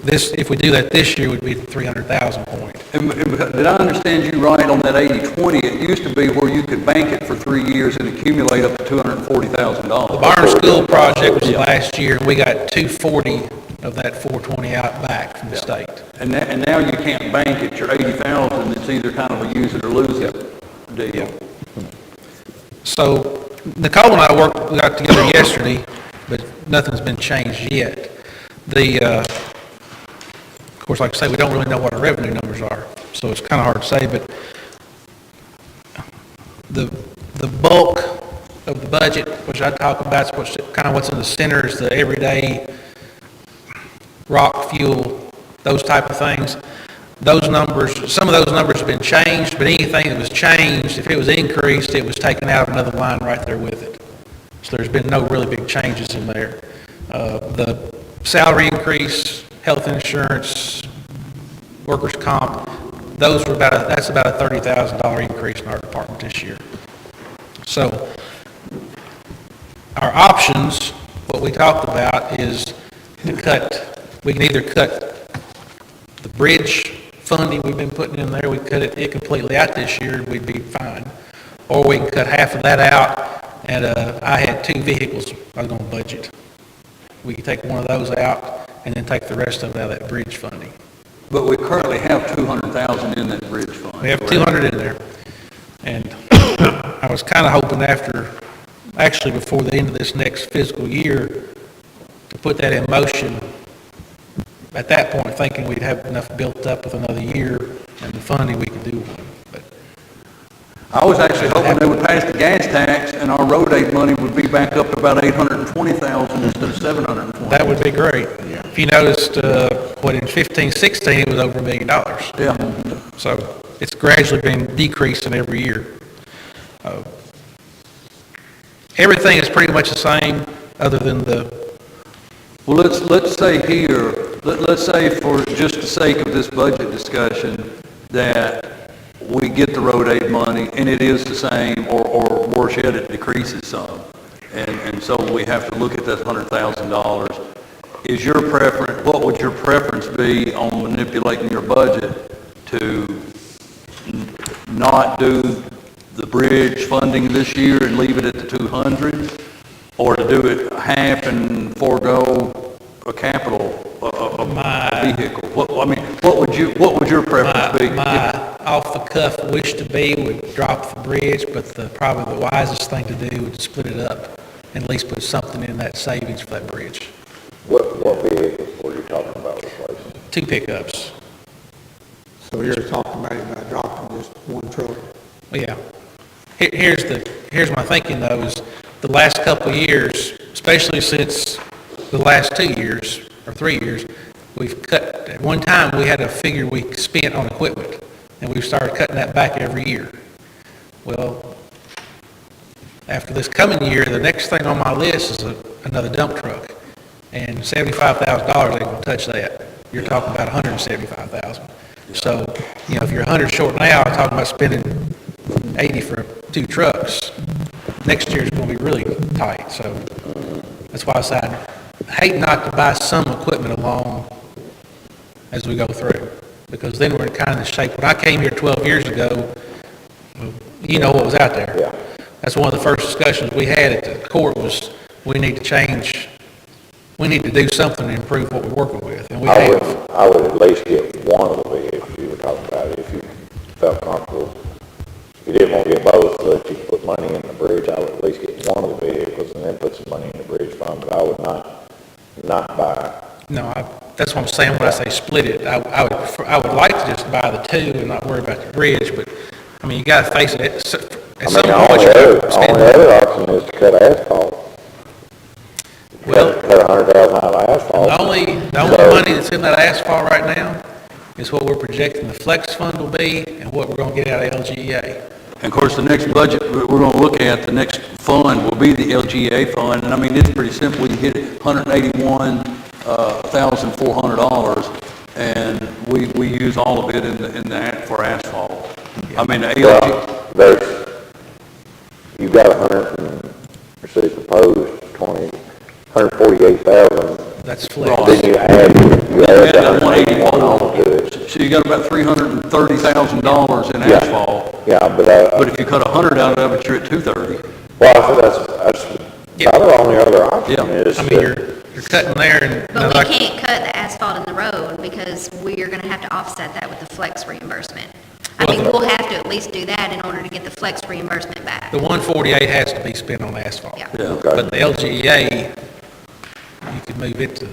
This, if we do that this year, would be the 300,000 point. And did I understand you right on that 80/20? It used to be where you could bank it for 3 years and accumulate up to $240,000. The Barn School project was last year, and we got 240 of that 420 out back from the state. And now you can't bank it, your 80,000, it's either kind of a use it or lose it deal. So Nicole and I got together yesterday, but nothing's been changed yet. Of course, like I say, we don't really know what our revenue numbers are, so it's kind of hard to say, but the bulk of the budget, which I talk about, is what's in the center, is the everyday rock, fuel, those type of things. Those numbers, some of those numbers have been changed, but anything that was changed, if it was increased, it was taken out of another line right there with it. So there's been no really big changes in there. The salary increase, health insurance, workers' comp, that's about a $30,000 increase in our department this year. So our options, what we talked about is we can either cut the bridge funding we've been putting in there, we cut it completely out this year, we'd be fine. Or we can cut half of that out, and I had 2 vehicles I was going to budget. We could take one of those out and then take the rest of it out of that bridge funding. But we currently have 200,000 in that bridge fund. We have 200 in there. And I was kind of hoping before the end of this next fiscal year, to put that in motion. At that point, thinking we'd have enough built up with another year and the funding we could do one. But I was actually hoping they would pass the gas tax and our road aid money would be back up to about 820,000 instead of 720. that would be great. If you noticed, in 15-16, it was over $1 million. Yeah. So it's gradually been decreasing every year. Everything is pretty much the same, other than Well, let's say here, let's say for just the sake of this budget discussion, that we get the road aid money and it is the same, or worse yet, it decreases some. And so we have to look at that $100,000. Is your preference, what would your preference be on manipulating your budget to not do the bridge funding this year and leave it at the 200? Or to do it half and forego a capital, a vehicle? What would your preference be? my off-the-cuff wish to be would drop the bridge, but probably the wisest thing to do would split it up and at least put something in that savings for that bridge. What vehicles were you talking about replacing? 2 pickups. So you're talking about dropping just one truck. Yeah. Here's my thinking though, is the last couple of years, especially since the last 2 years or 3 years, we've cut, at one time we had a figure we spent on equipment, and we've started cutting that back every year. Well, after this coming year, the next thing on my list is another dump truck, and $75,000 ain't gonna touch that. You're talking about $175,000. So, if you're 100 short now, I'm talking about spending 80 for 2 trucks, next year's gonna be really tight, so that's why I said, I hate not to buy some equipment along as we go through, because then we're in kind of shape. When I came here 12 years ago, what was out there. Yeah. That's one of the first discussions we had at the court was, we need to do something to improve what we're working with, and we have. I would at least get one of the vehicles you were talking about, if you felt comfortable. If you didn't want to get both, but you put money in the bridge, I would at least get one of the vehicles and then put some money in the bridge fund, but I would not buy. No, that's what I'm saying when I say split it. I would like to just buy the 2 and not worry about the bridge, but, you gotta face it, at some The point, you're gonna spend only other option is to cut asphalt. Well, Cut 100,000 out of asphalt. the only money that's in that asphalt right now is what we're projecting the flex fund will be and what we're gonna get out of LGEA. And of course, the next budget we're going to look at, the next fund will be the LGA fund, and it's pretty simple. You hit it, $181,400, and we use all of it in that for asphalt. The LG. You've got proposed 148,000. That's flex. Then you add that 181 on to it. So you got about $330,000 in asphalt. Yeah, but But if you cut 100 out of it, you're at 230. well, I think that's Yeah. the only other option Yeah. is. You're cutting there and. But we can't cut the asphalt in the road because we are gonna have to offset that with the flex reimbursement. We'll have to at least do that in order to get the flex reimbursement back. The 148 has to be spent on asphalt. Yeah. Yeah. But the LGEA, you could move it to,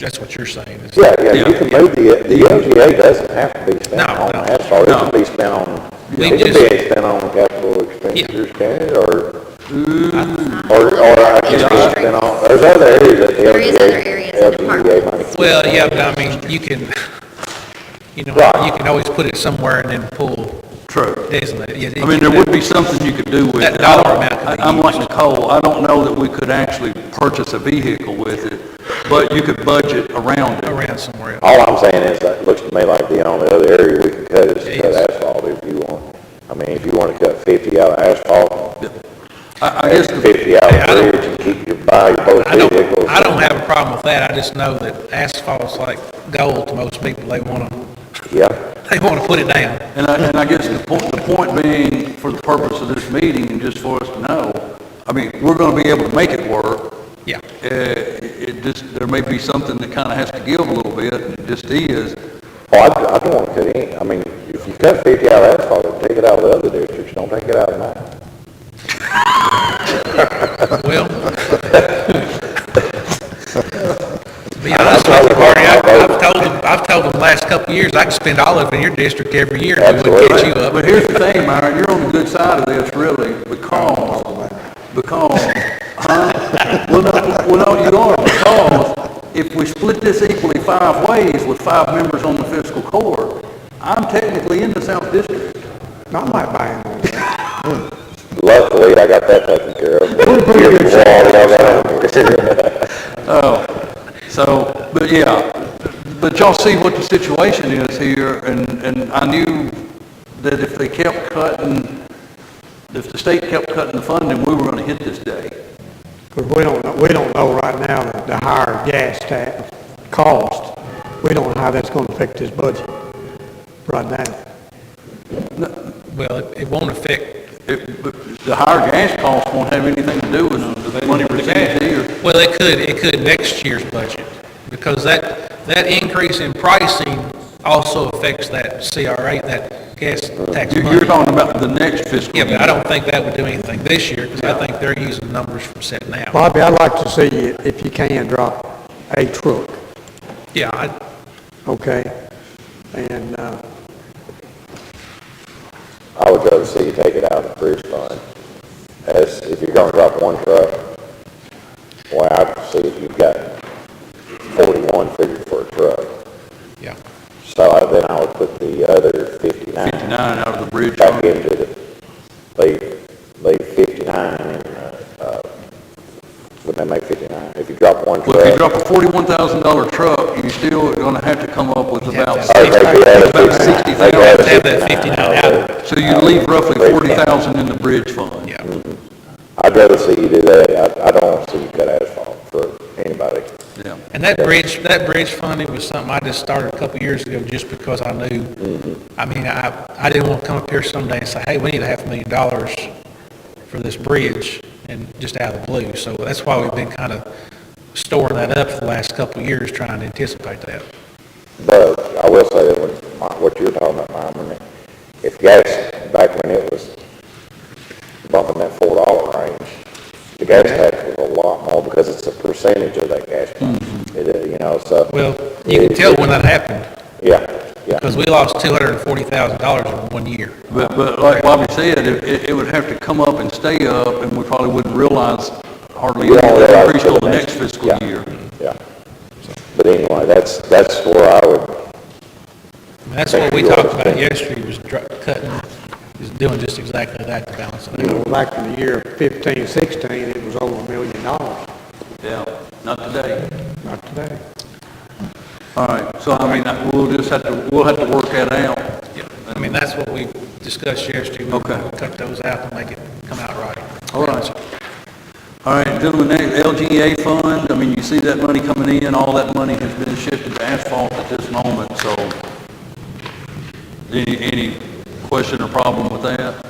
that's what you're saying. is- Yeah, you can move the LGA doesn't have to be spent No, on no. asphalt. It No. can be spent on, We it can just- be spent on capital expenditures, can it, or I can spend on, there's other areas that the There is other LGA areas in LGA departments. money. Well, yeah, but you can, Right. you can always put it somewhere and then pull, True. designate. Yeah, There would be something you could do with That it. dollar amount could be I'm like used. Nicole, I don't know that we could actually purchase a vehicle with it, but you could budget around it. Around somewhere else. All I'm saying is that it looks to me like the only other area we can cut is to cut Yes. asphalt if you want. If you want to cut 50 out of asphalt, I guess, 50 out Hey, of I don't- bridge and keep your, buy both vehicles. I don't have a problem with that. I just know that asphalt's like gold to most people. They want to put it down. and I guess the point being, for the purpose of this meeting, and just for us to know, we're gonna be able to make it work. Yeah. There may be something that kind of has to give a little bit, and it just is. Oh, I don't want to cut any, if you cut 50 out of asphalt, take it out of the other districts, don't take it out of mine. Well, to be honest with you, Marty, I've told them the last couple of years, I can spend all of it in your district every year, and we would catch you up. But here's the thing, Myron, you're on the good side of this, really, because, well, no, you are, because if we split this equally 5 ways with 5 members on the fiscal court, I'm technically in the South District. I might buy him on that. Luckily, I got that taken care of. But y'all see what the situation is here, and I knew that if they kept cutting, if the state kept cutting the funding, we were gonna hit this day. Because we don't know right now the higher gas tax cost. We don't know how that's going to affect this budget right now. Well, it won't affect, But the higher gas costs won't have anything to do with the money received here. well, it could next year's budget, because that increase in pricing also affects that CRA, that gas tax You're money. talking about the next fiscal Yeah, year. but I don't think that would do anything this year, because I think they're using numbers from setting out. Bobby, I'd like to see you, if you can, drop a truck, Yeah, okay? And, I would rather see you take it out of the bridge fund. As, if you're gonna drop one truck, well, I see if you've got 41 figured for a truck. yeah. So then I would put the other 59 59 out of the bridge back fund. into the, leave 59 in, would that make 59? If you drop drop one Well, if you truck. drop a $41,000 truck, you still are gonna have to come up with about, Oh, they could add a about 60,000. 60,000. They could add a Have that 59 out of it. So you leave roughly 40,000 in the bridge fund. Yeah. I'd rather see you do that. I don't want to see you cut asphalt for anybody. Yeah. And that bridge funding was something I just started a couple years ago just because I knew, I mean, I didn't want to come up here someday and say, hey, we need $500,000 for this bridge, and just out of the blue. So that's why we've been kind of storing that up for the last couple of years, trying to anticipate that. But I will say that what you're talking about, Mike, if gas, back when it was bumping that $4 range, the gas tax was a lot more because it's a percentage of that gas tax. So. Well, you can tell when that happened, Yeah, yeah. because we lost $240,000 in 1 year. But like Bobby said, it would have to come up and stay up, and we probably wouldn't realize hardly We any don't of the realize increase till till the the next next- fiscal yeah. year. Yeah. But anyway, that's where I would, And that's what we talked about yesterday, was cutting, is doing just exactly that to balance it out. Back in the year 15, 16, it was over $1 million. Yeah, not today. Not today. All right, so I mean, we'll have to work that out. Yeah. I mean, that's what we discussed yesterday. Okay. We'll cut those out to make it come out right. All right. All right, gentlemen, LGA fund, I mean, you see that money coming in, all that money has been shifted to asphalt at this moment, so any question or problem with that?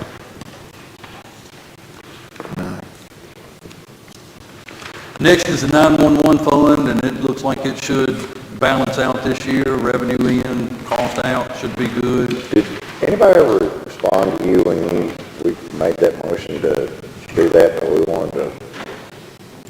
Next is the 911 fund, and it looks like it should balance out this year, revenue in, cost out, should be good. did anybody ever respond to you when we made that motion to do that, but we wanted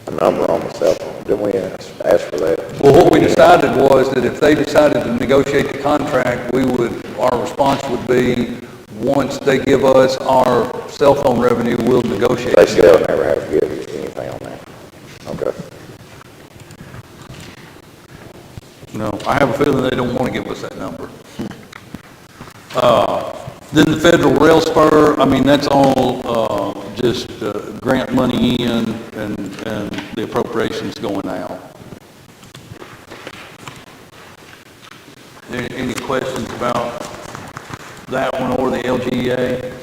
a number on the cell phone? Didn't we ask for that? Well, what we decided was that if they decided to negotiate the contract, our response would be, once they give us our cell phone revenue, we'll negotiate. They still never have to give you anything on that. Okay. No, I have a feeling they don't want to give us that number. Then the federal rail spur, I mean, that's all, just, grant money in and the appropriations going out. Any questions about that one or the LGA?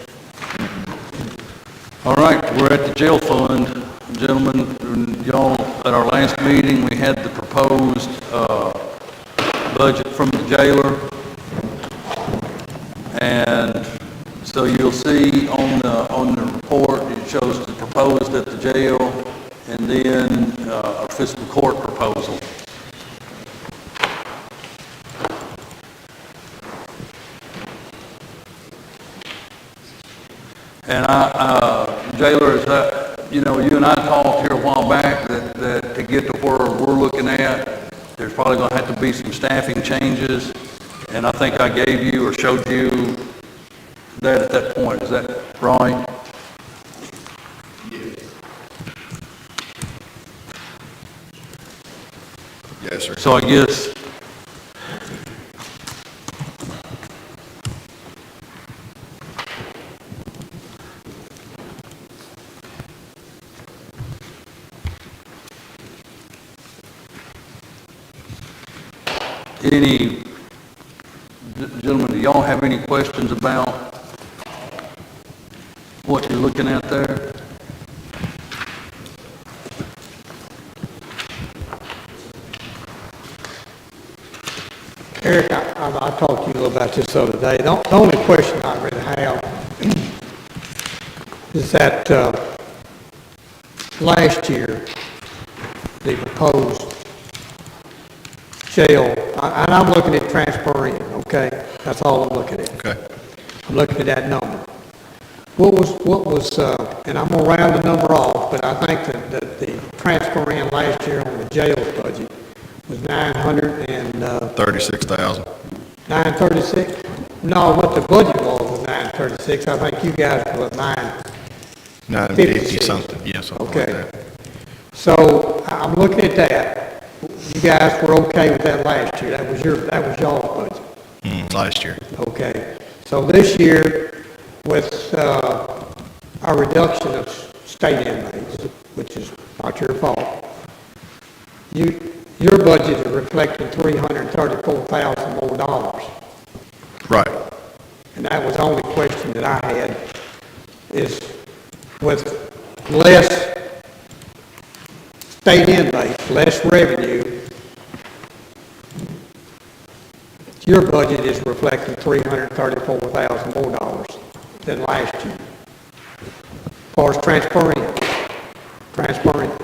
All right, we're at the jail fund. Gentlemen, y'all, at our last meeting, we had the proposed, budget from the jailer. And so you'll see on the report, it shows the proposed at the jail and then a fiscal court proposal. And jailer, you and I talked here a while back that to get to where we're looking at, there's probably going to have to be some staffing changes. And I think I gave you or showed you that at that point. Is that right? Yes, sir. So I guess, gentlemen, do y'all have any questions about what you're looking at there? Eric, I talked to you a little about this the other day. The only question I really have is that last year, the proposed jail, and I'm looking at transferring, okay? That's all I'm looking at. Okay. I'm looking at that number. What was, and I'm gonna round the number off, but I think that the transfer in last year on the jail budget was 36,000. 936? No, what the budget was 936. I think you guys were at 950 something, yeah, something like Okay. that. So I'm looking at that. You guys were okay with that last year. That was y'all's budget. Last year. Okay. So this year, with our reduction of state inmates, which is not your fault, your budget is reflecting $334,000 more dollars. Right. And that was the only question that I had, is with less state inmates, less revenue, your budget is reflecting $334,000 more dollars than last year. As far as transparent.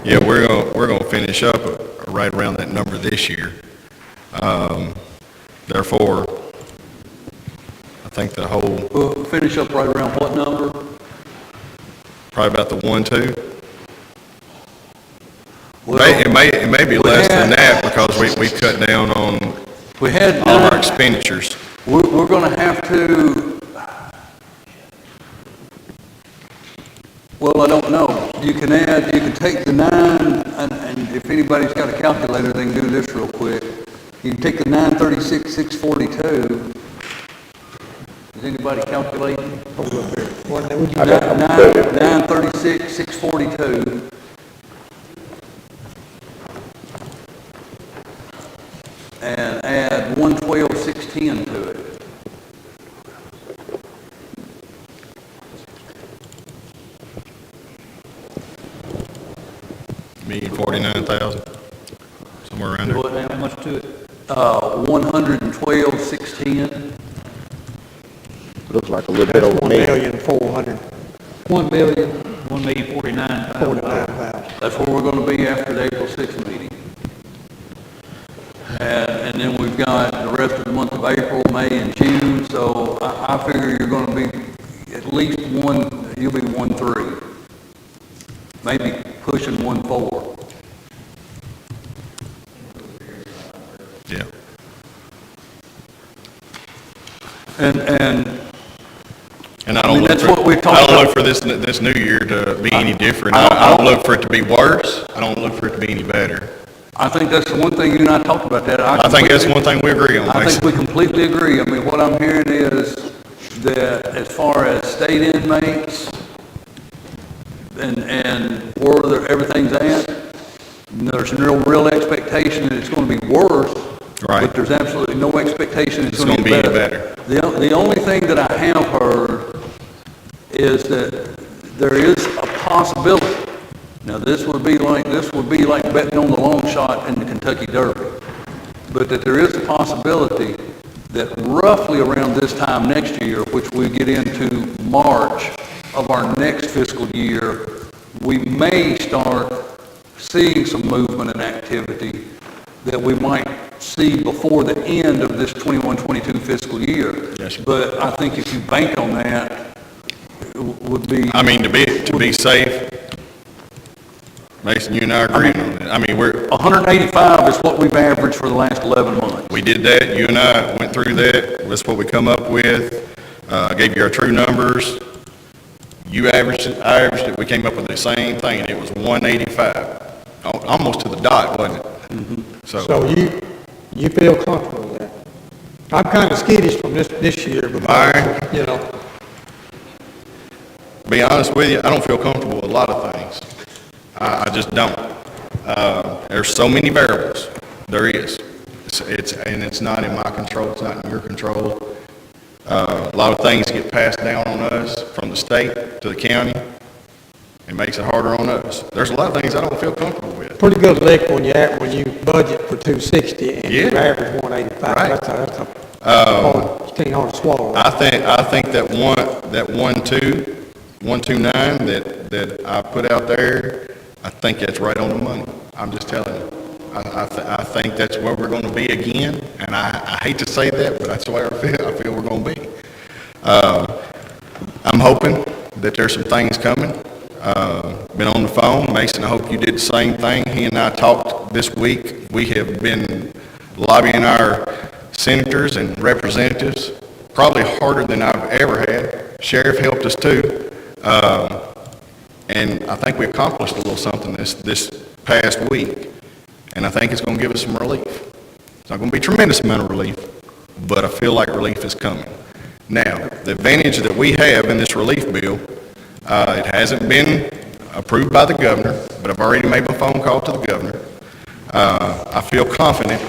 Yeah, we're gonna finish up right around that number this year. Therefore, I think the whole, We'll finish up right around what number? probably about the 1.2. Well, It may be less than that because we cut down on We had all of our nine, expenditures. we're gonna have to, well, I don't know. You can take the 9, and if anybody's got a calculator, they can do this real quick. You can take the 936,642. Is anybody calculating? What would you I got them. 936,642. And add 112,610 to it. $1,049,000, somewhere around there. What, how much to it? 112,610. Looks like a little bit over a million. $1,449,000. That's where we're gonna be after the April 6th meeting. And then we've got the rest of the month of April, May, and June, so I figure you're gonna be at least you'll be 1.3. Maybe pushing 1.4. Yeah. And I I mean, don't that's look what we're for, talking I don't about. look for this new year to be any different. I don't look for it to be worse. I don't look for it to be any better. I think that's the one thing you and I talked about that. I think that's one thing we agree on, I think basically. we completely agree. I mean, what I'm hearing is that as far as state inmates and where everything's at, there's no real expectation that it's going to be worse. Right. But there's absolutely no expectation it's going to be any better. The only thing that I have heard is that there is a possibility. Now, this would be like betting on the long shot in the Kentucky Derby. But that there is a possibility that roughly around this time next year, which we get into March of our next fiscal year, we may start seeing some movement and activity that we might see before the end of this 21-22 fiscal year. Yes, sir. But I think if you bank on that, it would be... I mean, to be safe, Mason, you and I agree on that. I mean, 185 is what we've averaged for the last 11 months. we did that, you and I went through that, that's what we come up with. I gave you our true numbers. You averaged it, I averaged it, we came up with the same thing, it was 185. Almost to the dot, wasn't it? So you feel comfortable with that? I'm kind of skittish from this year because, Byron? you know, Be honest with you, I don't feel comfortable with a lot of things. I just don't. There's so many variables. There is. And it's not in my control, it's not in your control. A lot of things get passed down on us from the state to the county. It makes it harder on us. There's a lot of things I don't feel comfortable with. pretty good lick when you budget for 260 and you Yeah. average 185. Right. That's a it's hard to swallow. I think that 129 that I put out there, I think that's right on the money. I'm just telling you. I think that's where we're going to be again, and I hate to say that, but that's where I feel we're going to be. I'm hoping that there's some things coming. Been on the phone. Mason, I hope you did the same thing. He and I talked this week. We have been lobbying our senators and representatives probably harder than I've ever had. Sheriff helped us too. And I think we accomplished a little something this past week. And I think it's going to give us some relief. It's not going to be a tremendous amount of relief, but I feel like relief is coming. Now, the advantage that we have in this relief bill, it hasn't been approved by the governor, but I've already made my phone call to the governor. I feel confident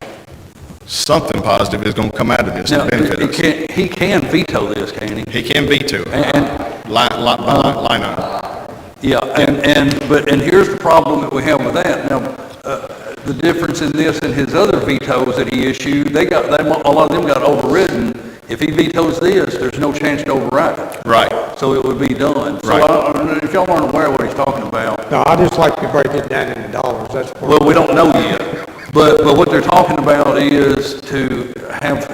something positive is going to come out of this Now, to benefit us. he can veto this, can he? He can veto it, And, line item. yeah, and here's the problem that we have with that. Now, the difference in this and his other vetoes that he issued, a lot of them got overridden. If he vetoes this, there's no chance to override it. Right. So it would be done. So Right. I don't know if y'all aren't aware of what he's talking about. No, I just like to break it down into dollars, that's what. Well, we don't know yet, but what they're talking about is to have,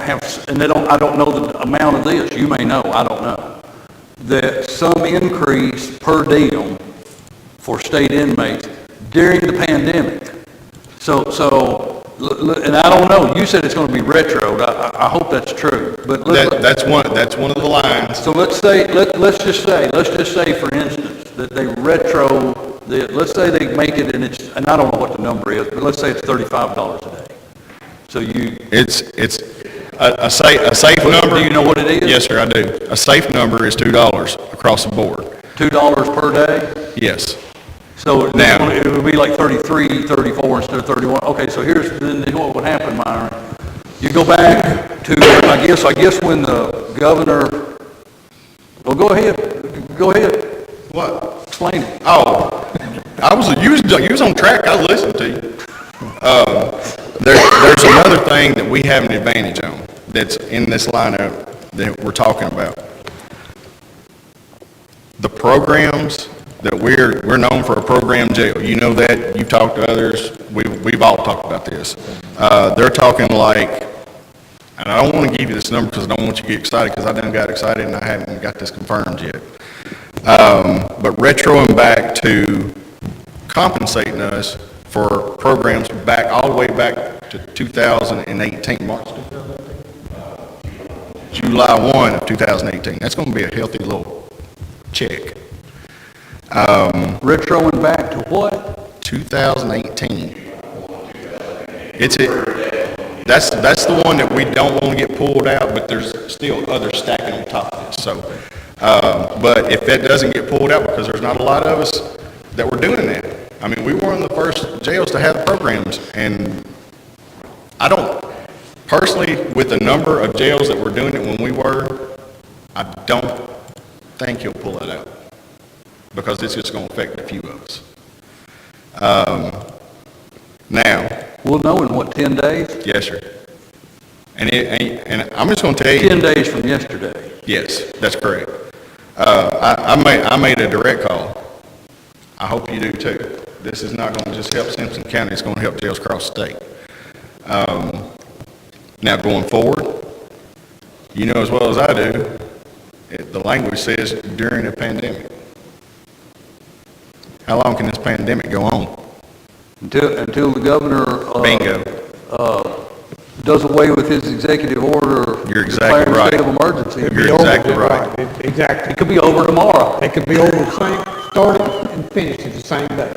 and I don't know the amount of this, you may know, I don't know, that some increase per diem for state inmates during the pandemic. And I don't know, you said it's gonna be retro, I hope that's true, but That's one of the lines. so let's just say, for instance, that they let's say they make it, and I don't know what the number is, but let's say it's $35 a day. So It's a safe number. do you know what it is? Yes, sir, I do. A safe number is $2 across the board. $2 per day? Yes. So Now- it would be like 33, 34 instead of 31. Okay, so then what would happen, Myron? You go back to, I guess when the governor, well, go ahead. What? Explain it. Oh, you was on track, I listened to you. There's another thing that we have an advantage on that's in this lineup that we're talking about. The programs that we're known for a program jail. You know that, you've talked to others, we've all talked about this. They're talking like, and I don't want to give you this number because I don't want you to get excited because I done got excited and I haven't got this confirmed yet. But retroing back to compensating us for programs back, all the way back to 2018, March 2018? July 1 of 2018. That's going to be a healthy little check. Retroing back to what? 2018. That's the one that we don't want to get pulled out, but there's still others stacking on top of this. So, but if that doesn't get pulled out, because there's not a lot of us that were doing that. I mean, we were one of the first jails to have the programs, and I don't, personally, with the number of jails that were doing it when we were, I don't think he'll pull it out, because it's just going to affect a few of us. Now. We'll know in what, 10 days? Yes, sir. And I'm just going to tell you. 10 days from yesterday. Yes, that's correct. I made a direct call. I hope you do too. This is not going to just help Simpson County, it's going to help jails across the state. Now, going forward, you know as well as I do, the language says during a pandemic. How long can this pandemic go on? Until the governor Bingo. does away with his executive order. You're exactly declaring right. state of emergency. You're exactly right. Exactly. It could be over tomorrow. It could be over the same, started and finished at the same day.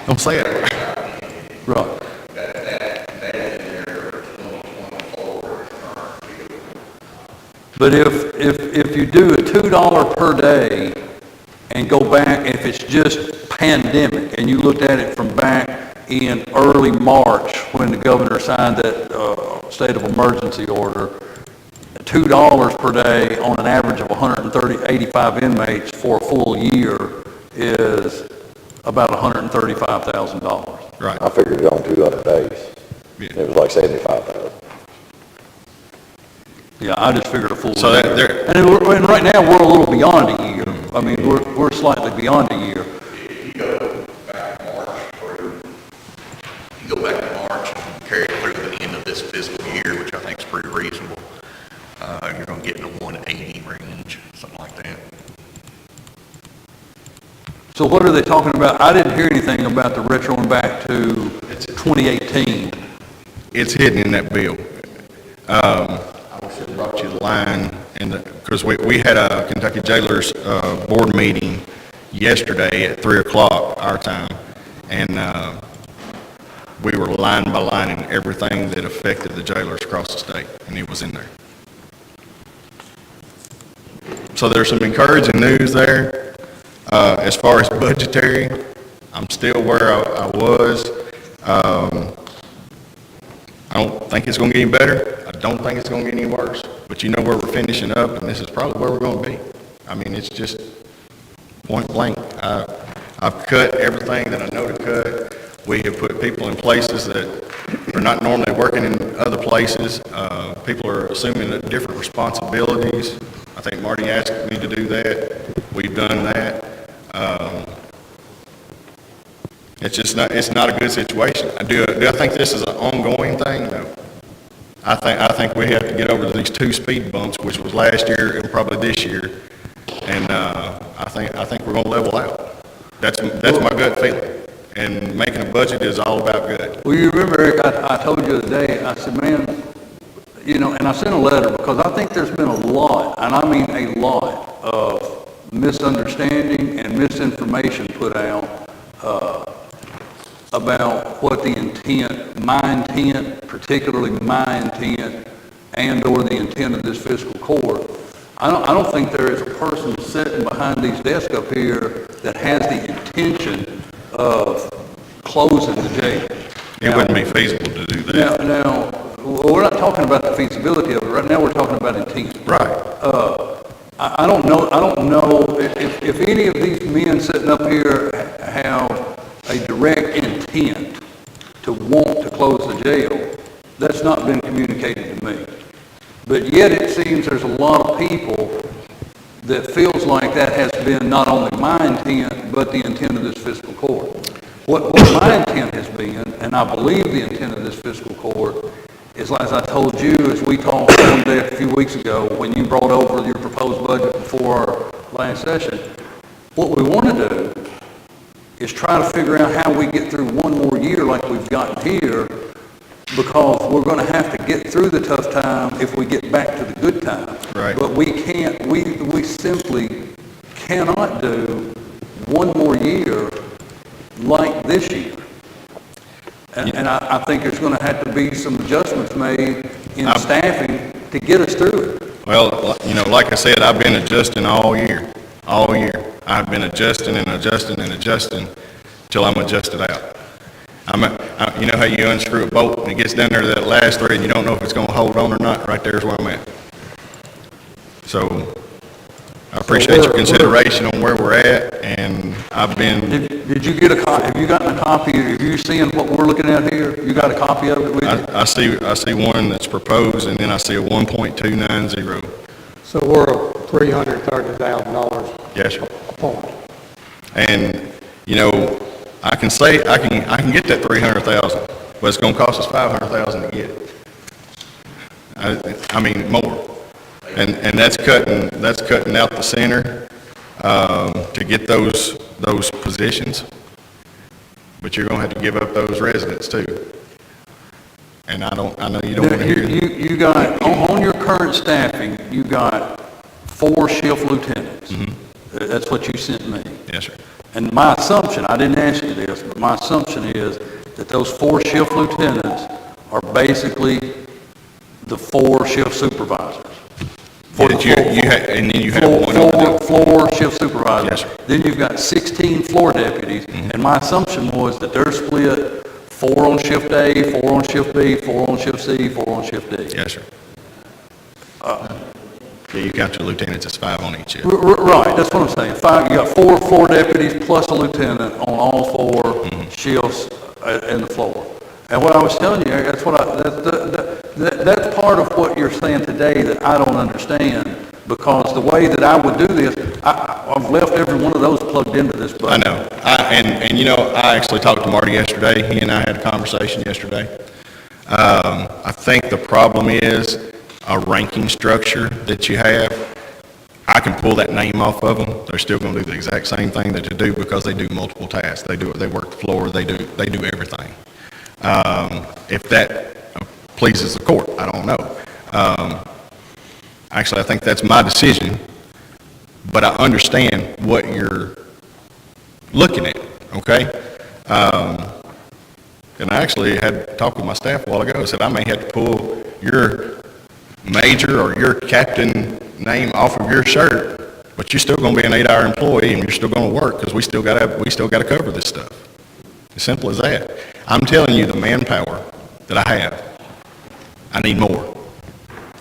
Don't say it. Right. But if you do a $2 per day and go back, if it's just pandemic, and you looked at it from back in early March when the governor signed that state of emergency order, $2 per day on an average of 85 inmates for a full year is about $135,000. Right. I figured it on 200 days. Yeah. It was like 75,000. Yeah, I just figured a full So year. And right now, we're a little beyond a year. I mean, we're slightly beyond a year. If you go back to March and carry it through the end of this fiscal year, which I think is pretty reasonable, you're going to get in the 180 range, something like that. So what are they talking about? I didn't hear anything about the retroing back to 2018. It's hidden in that bill. I should have brought you the line, because we had a Kentucky Jailers board meeting yesterday at 3 o'clock our time, and we were line by line in everything that affected the jailers across the state, and it was in there. So there's some encouraging news there. As far as budgetary, I'm still where I was. I don't think it's gonna get any better. I don't think it's gonna get any worse. But you know where we're finishing up, and this is probably where we're gonna be. I mean, it's just point blank. I've cut everything that I know to cut. We have put people in places that are not normally working in other places. People are assuming different responsibilities. I think Marty asked me to do that. We've done that. It's not a good situation. Do I think this is an ongoing thing? No. I think we have to get over these 2 speed bumps, which was last year and probably this year. And, I think we're gonna level out. That's my gut feeling. And making a budget is all about good. Well, you remember, Eric, I told you the other day, I said, man, you know, and I sent a letter because I think there's been a lot, and I mean a lot, of misunderstanding and misinformation put out about what the intent, my intent, particularly my intent, and/or the intent of this fiscal court. I don't think there is a person sitting behind these desks up here that has the intention of closing the jail. It wouldn't be feasible to do that. Now, we're not talking about the feasibility of it. Right now, we're talking about intent. Right. I don't know if any of these men sitting up here have a direct intent to want to close the jail. That's not been communicated to me. But yet it seems there's a lot of people that feels like that has been not only my intent, but the intent of this fiscal court. What my intent has been, and I believe the intent of this fiscal court, is as I told you, as we talked one day a few weeks ago, when you brought over your proposed budget before our last session, what we want to do is try to figure out how we get through one more year like we've gotten here, because we're going to have to get through the tough time if we get back to the good time. Right. But we can't, we simply cannot do one more year like this year. And I think there's going to have to be some adjustments made in staffing to get us through it. Well, you know, like I said, I've been adjusting all year. I've been adjusting and adjusting and adjusting till I'm adjusted out. You know how you unscrew a bolt and it gets down there to that last thread and you don't know if it's going to hold on or not? Right there's where I'm at. So I appreciate your consideration on where we're at, and I've been... Did you get a copy? Have you gotten a copy? Have you seen what we're looking at here? You got a copy of it with you? I see one that's proposed, and then I see a 1.290. So we're $330,000 Yes, sir. a point. And, you know, I can say, I can get that 300,000, but it's gonna cost us 500,000 to get it. I mean, more. And that's cutting out the center, to get those positions. But you're gonna have to give up those residents too. And I know you don't wanna hear that. You got, on your current staffing, you got 4 shift lieutenants. That's what you sent me. Yes, sir. And my assumption, I didn't ask you this, but my assumption is that those 4 shift lieutenants are basically the 4 shift supervisors. And then you have one over Floor shift supervisors. Yes, sir. Then you've got 16 floor deputies, and my assumption was that they're split 4 on shift A, 4 on shift B, 4 on shift C, 4 on shift D. Yes, sir. Yeah, you count your lieutenants as 5 on each shift. Right, that's what I'm saying. 5, you got 4 floor deputies plus a lieutenant on all 4 shifts in the floor. And what I was telling you, that's that's part of what you're saying today that I don't understand, because the way that I would do this, I've left every one of those plugged into this budget. I know. And you know, I actually talked to Marty yesterday. He and I had a conversation yesterday. I think the problem is a ranking structure that you have. I can pull that name off of them. They're still going to do the exact same thing that they do, because they do multiple tasks. They work the floor. They do everything. If that pleases the court, I don't know. Actually, I think that's my decision, but I understand what you're looking at, okay? And I actually had talked with my staff a while ago. I said I may have to pull your major or your captain name off of your shirt, but you're still going to be an 8-hour employee, and you're still going to work, because we still got to cover this stuff. As simple as that. I'm telling you, the manpower that I have, I need more.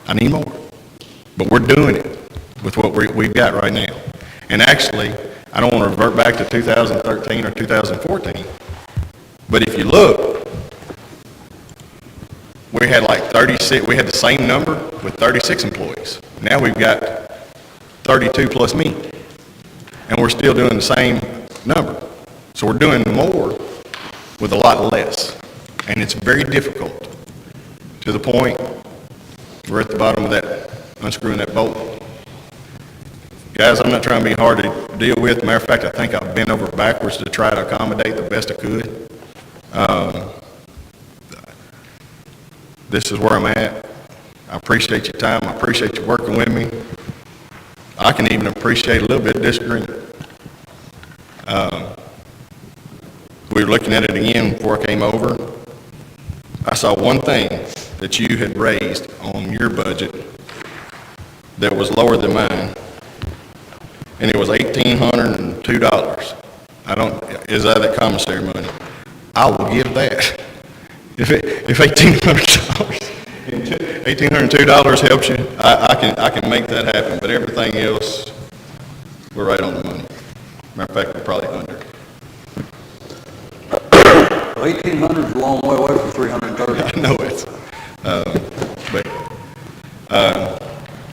I need more. But we're doing it with what we've got right now. And actually, I don't want to revert back to 2013 or 2014, but if you look, we had like 36, we had the same number with 36 employees. Now we've got 32 plus me, and we're still doing the same number. So we're doing more with a lot less, and it's very difficult to the point we're at the bottom of that, unscrewing that bolt. Guys, I'm not trying to be hard to deal with. Matter of fact, I think I've bent over backwards to try to accommodate the best I could. This is where I'm at. I appreciate your time. I appreciate you working with me. I can even appreciate a little bit of disagreement. We were looking at it again before I came over. I saw one thing that you had raised on your budget that was lower than mine, and it was $1,802. Is that commissary money? I will give that. If $1,802 helps you, I can make that happen, but everything else, we're right on the money. Matter of fact, we're probably under. 1,800 is a long way away from 330. I know it.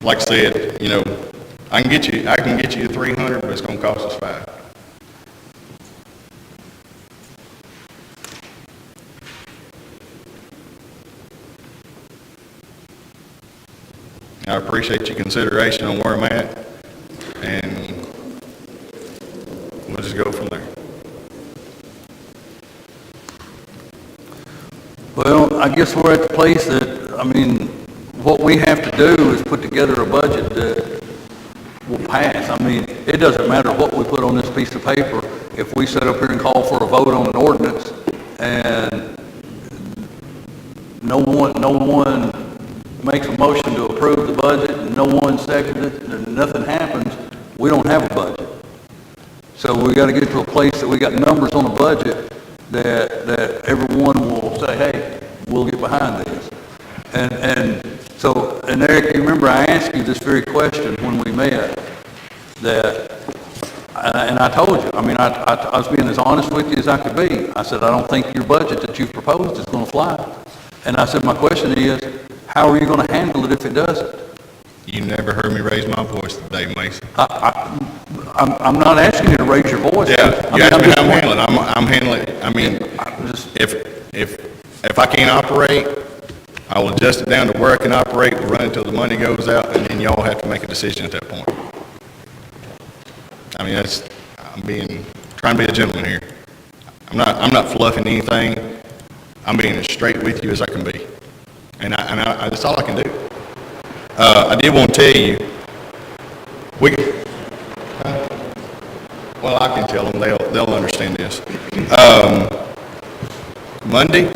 Like I said, I can get you 300, but it's going to cost us $5. I appreciate your consideration on where I'm at, and we'll just go from there. Well, I guess we're at the place that, what we have to do is put together a budget that will pass. It doesn't matter what we put on this piece of paper. If we sit up here and call for a vote on an ordinance and no one makes a motion to approve the budget and no one seconds it and nothing happens, we don't have a budget. So we got to get to a place that we got numbers on a budget that everyone will say, hey, we'll get behind this. And Eric, you remember I asked you this very question when we met, and I told you, I was being as honest with you as I could be. I said, I don't think your budget that you've proposed is going to fly. And I said, my question is, how are you going to handle it if it doesn't? You never heard me raise my voice today, Mason. I'm not asking you to raise your voice. Yeah, you asked me how I'm handling. I'm handling it. If I can't operate, I will adjust it down to where I can operate, we'll run until the money goes out, and then y'all have to make a decision at that point. I'm trying to be a gentleman here. I'm not fluffing anything. I'm being as straight with you as I can be. And that's all I can do. I did want to tell you, well, I can tell them, they'll understand this. Monday,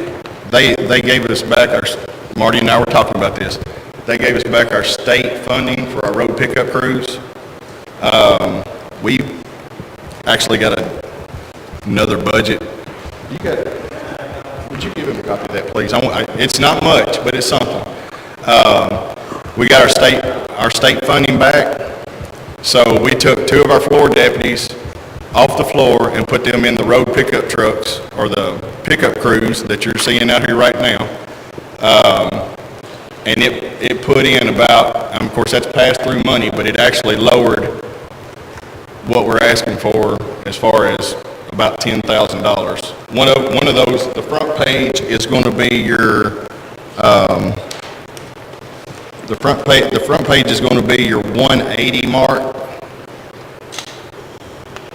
they gave us back Marty and I were talking about this. They gave us back our state funding for our road pickup crews. We actually got another budget. Would you give him a copy of that, please? It's not much, but it's something. We got our state funding back. So we took 2 of our floor deputies off the floor and put them in the road pickup trucks, or the pickup crews that you're seeing out here right now. And it put in about, of course that's pass-through money, but it actually lowered what we're asking for as far as about $10,000. One of those, the front page is going to be your, the front page is going to be your 180 mark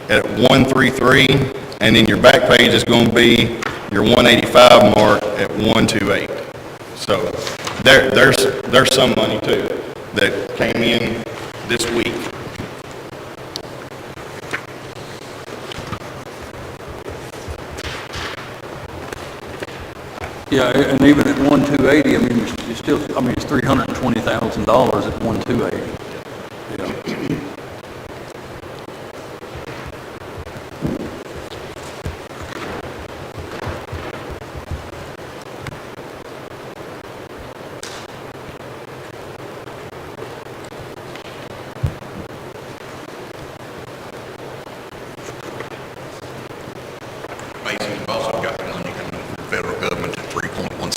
at 133, and then your back page is going to be your 185 mark at 128. So there's some money too that came in this week. Yeah, and even at 1,280, it's still, it's $320,000 at 1,280. Yeah.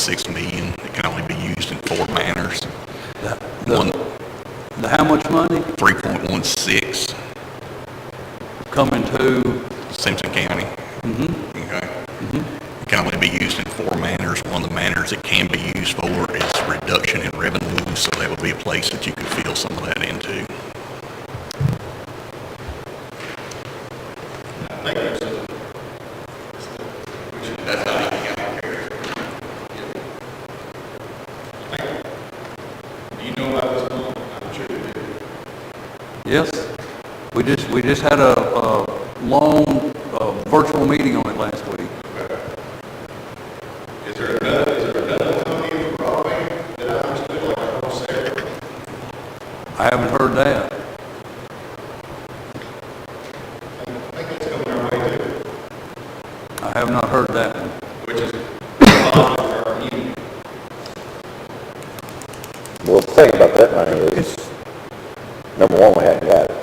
3.16 million. It can only be used in 4 manners. The how much money 3.16 coming to, Simpson County. Okay. It can only be used in 4 manners. One of the manners it can be used for is reduction in revenue, so that would be a place that you could fill some of that into. That's not even counting. Do you know about this one? I'm sure you do. yes, we just had a long, virtual meeting on it last week. Is there another company in broadband that I understood, like a wholesaler? I haven't heard that. I think it's coming our way too, I have not heard that. which is positive for our community. Well, the thing about that money is, number one, we haven't got it.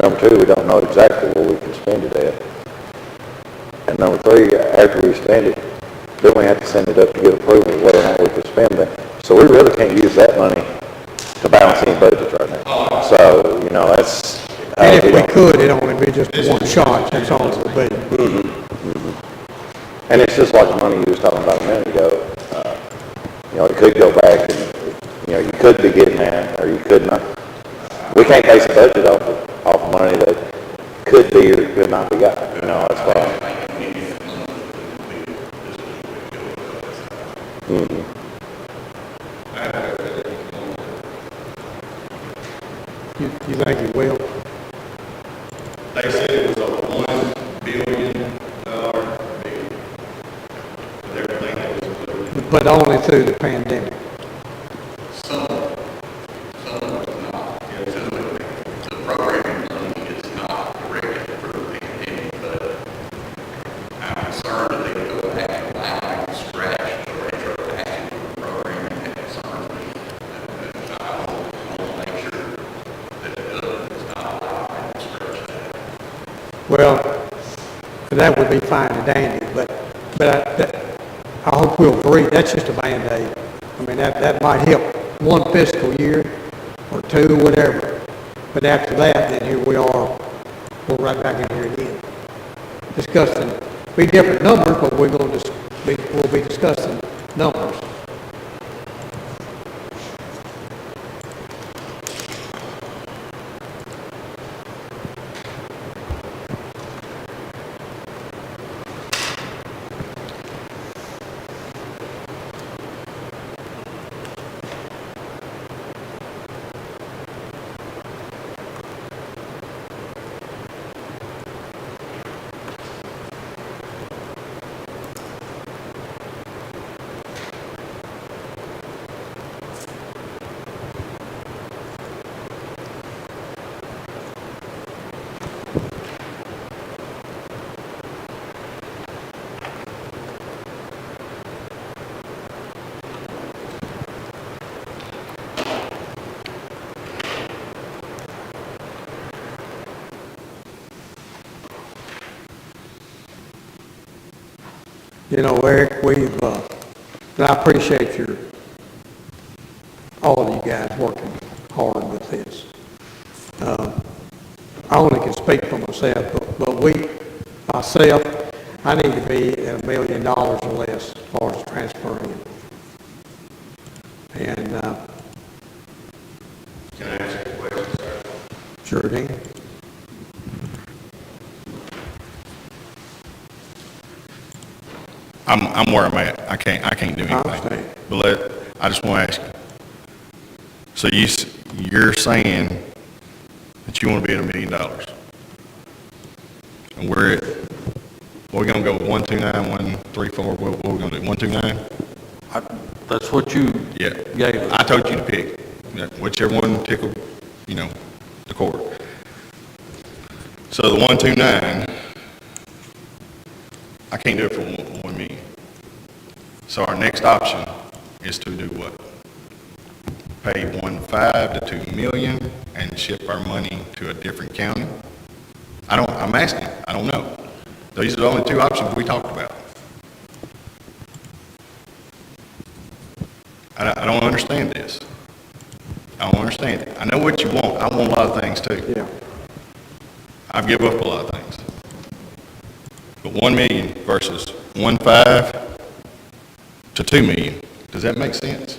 Number two, we don't know exactly where we can spend it at. And number three, after we spend it, then we have to send it up to get approval whether or not we can spend it. So we really can't use that money to balance any budgets right now. So, you know, that's. And if we could, it'd only be just one shot, that's all it would be. And it's just like the money you was talking about a minute ago. You know, it could go back and, you know, you could be getting that, or you could not. We can't base a budget off money that could be or could not be got, you know, that's why. You think it will? They said it was a $1 billion bill. With everything that was included. But only through the pandemic. The programming money is not directed for the pandemic, but I'm concerned that they go back and allow scratch or retroactive for the programming that concerns me. I want to make sure that the government is not allowing to scratch that. Well, that would be fine and dandy, but I hope we'll agree, that's just a Band-Aid. I mean, that might help one fiscal year or two, whatever. But after that, then here we are, we're right back in here again. Discussing, be different numbers, but we'll be discussing numbers. You know, Eric, and I appreciate all of you guys working hard with this. I only can speak for myself, but myself, I need to be at $1 million or less as far as transferring it. And, Can I ask you a question, sir? sure can. I'm where I'm at. I can't do I anything. understand. But I just want to ask you. So you're saying that you want to be at $1 million. And we're going to go with 129, 134, what we're going to do, 129? That's what you Yeah. gave us. I told you to pick, whichever one tickled, the court. So the 129, I can't do it for 1 million. So our next option is to do what? Pay 1.5 to 2 million and ship our money to a different county? I'm asking, I don't know. These are the only two options we talked about. understand this. I don't understand it. I know what you want. I want a lot of things too. Yeah. I've given up a lot of things. But 1 million versus 1.5 to 2 million, does that make sense?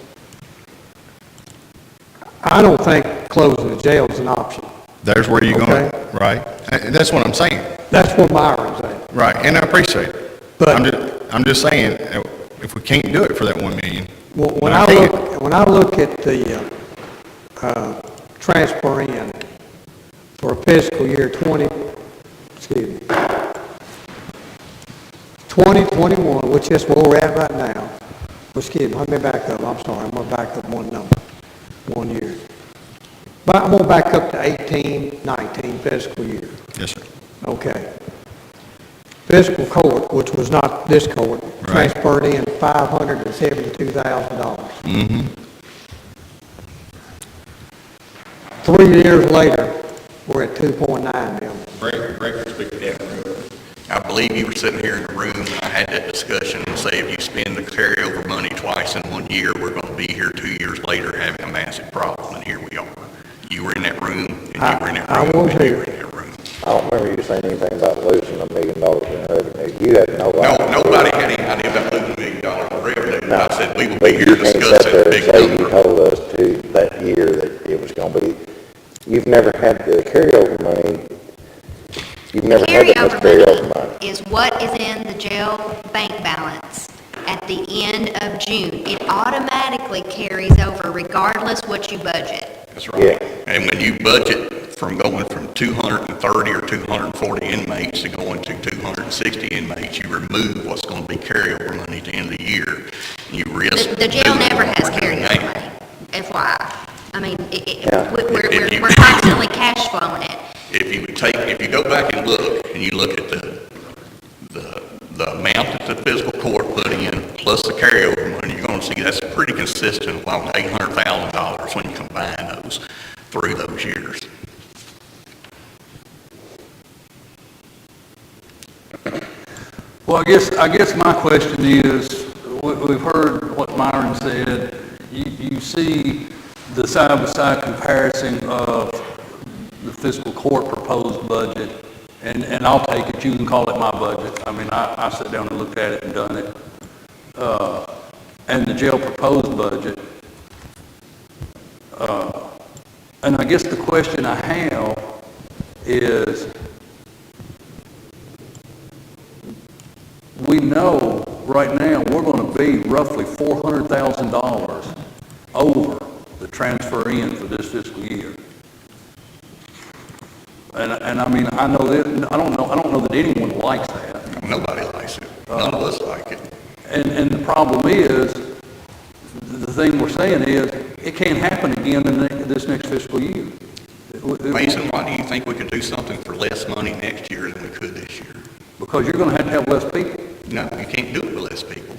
I don't think closing the jail is an option. There's where you're going, Okay. right? And that's what I'm saying. That's where Myron's at. Right, and I appreciate it. But- I'm just saying, if we can't do it for that 1 million. Well, when I I think when I look at the, transfer in for fiscal year 2021, which is where we're at right now. Excuse me, let me back up, I'm sorry, I'm gonna back up one number, 1 year. But I'm gonna back up to 18-19 fiscal year, Yes, sir. okay. Fiscal court, which was not this court, Right. transferred in $572,000. Mm-hmm. 3 years later, we're at 2.9 million. I believe you were sitting here in the room, and I had that discussion, and say if you spend the carryover money twice in 1 year, we're going to be here 2 years later having a massive problem, and here we are. You were in that room, and you were in that I room, was and you here. were in that room. I don't remember you saying anything about losing $1 million in revenue. You had no No, idea. nobody had any idea about losing $1 million in revenue. No. I said, we will But be you here can't sit discussing there a and big say you number. told us that year that it was gonna be, you've never had the carryover money, you've never had that much carryover money. Is what is in the jail bank balance at the end of June. It automatically carries over regardless what you budget. That's right. And when you budget from going from 230 or 240 inmates to going to 260 inmates, you remove what's going to be carryover money at the end of the year. You risk. The jail doing never what has we're doing carryover now. money, FYI. I mean, Yeah. we're constantly cash flowing it. If you go back and look, and you look at the amount that the fiscal court put in, plus the carryover money, you're going to see that's pretty consistent with about $800,000 when you combine those through those years. Well, I guess my question is, we've heard what Myron said. You see the side-by-side comparison of the fiscal court proposed budget, and I'll take it, you can call it my budget. I mean, I sat down and looked at it and done it. And the jail proposed budget. And I guess the question I have is, we know right now we're going to be roughly $400,000 over the transfer in for this fiscal year. And I mean, I know that, I don't know that anyone likes that. Nobody likes it. None of us like it. And the problem is, the thing we're saying is, it can't happen again in this next fiscal year. Mason, why do you think we could do something for less money next year than we could this year? Because you're going to have less people. No, you can't do it with less people.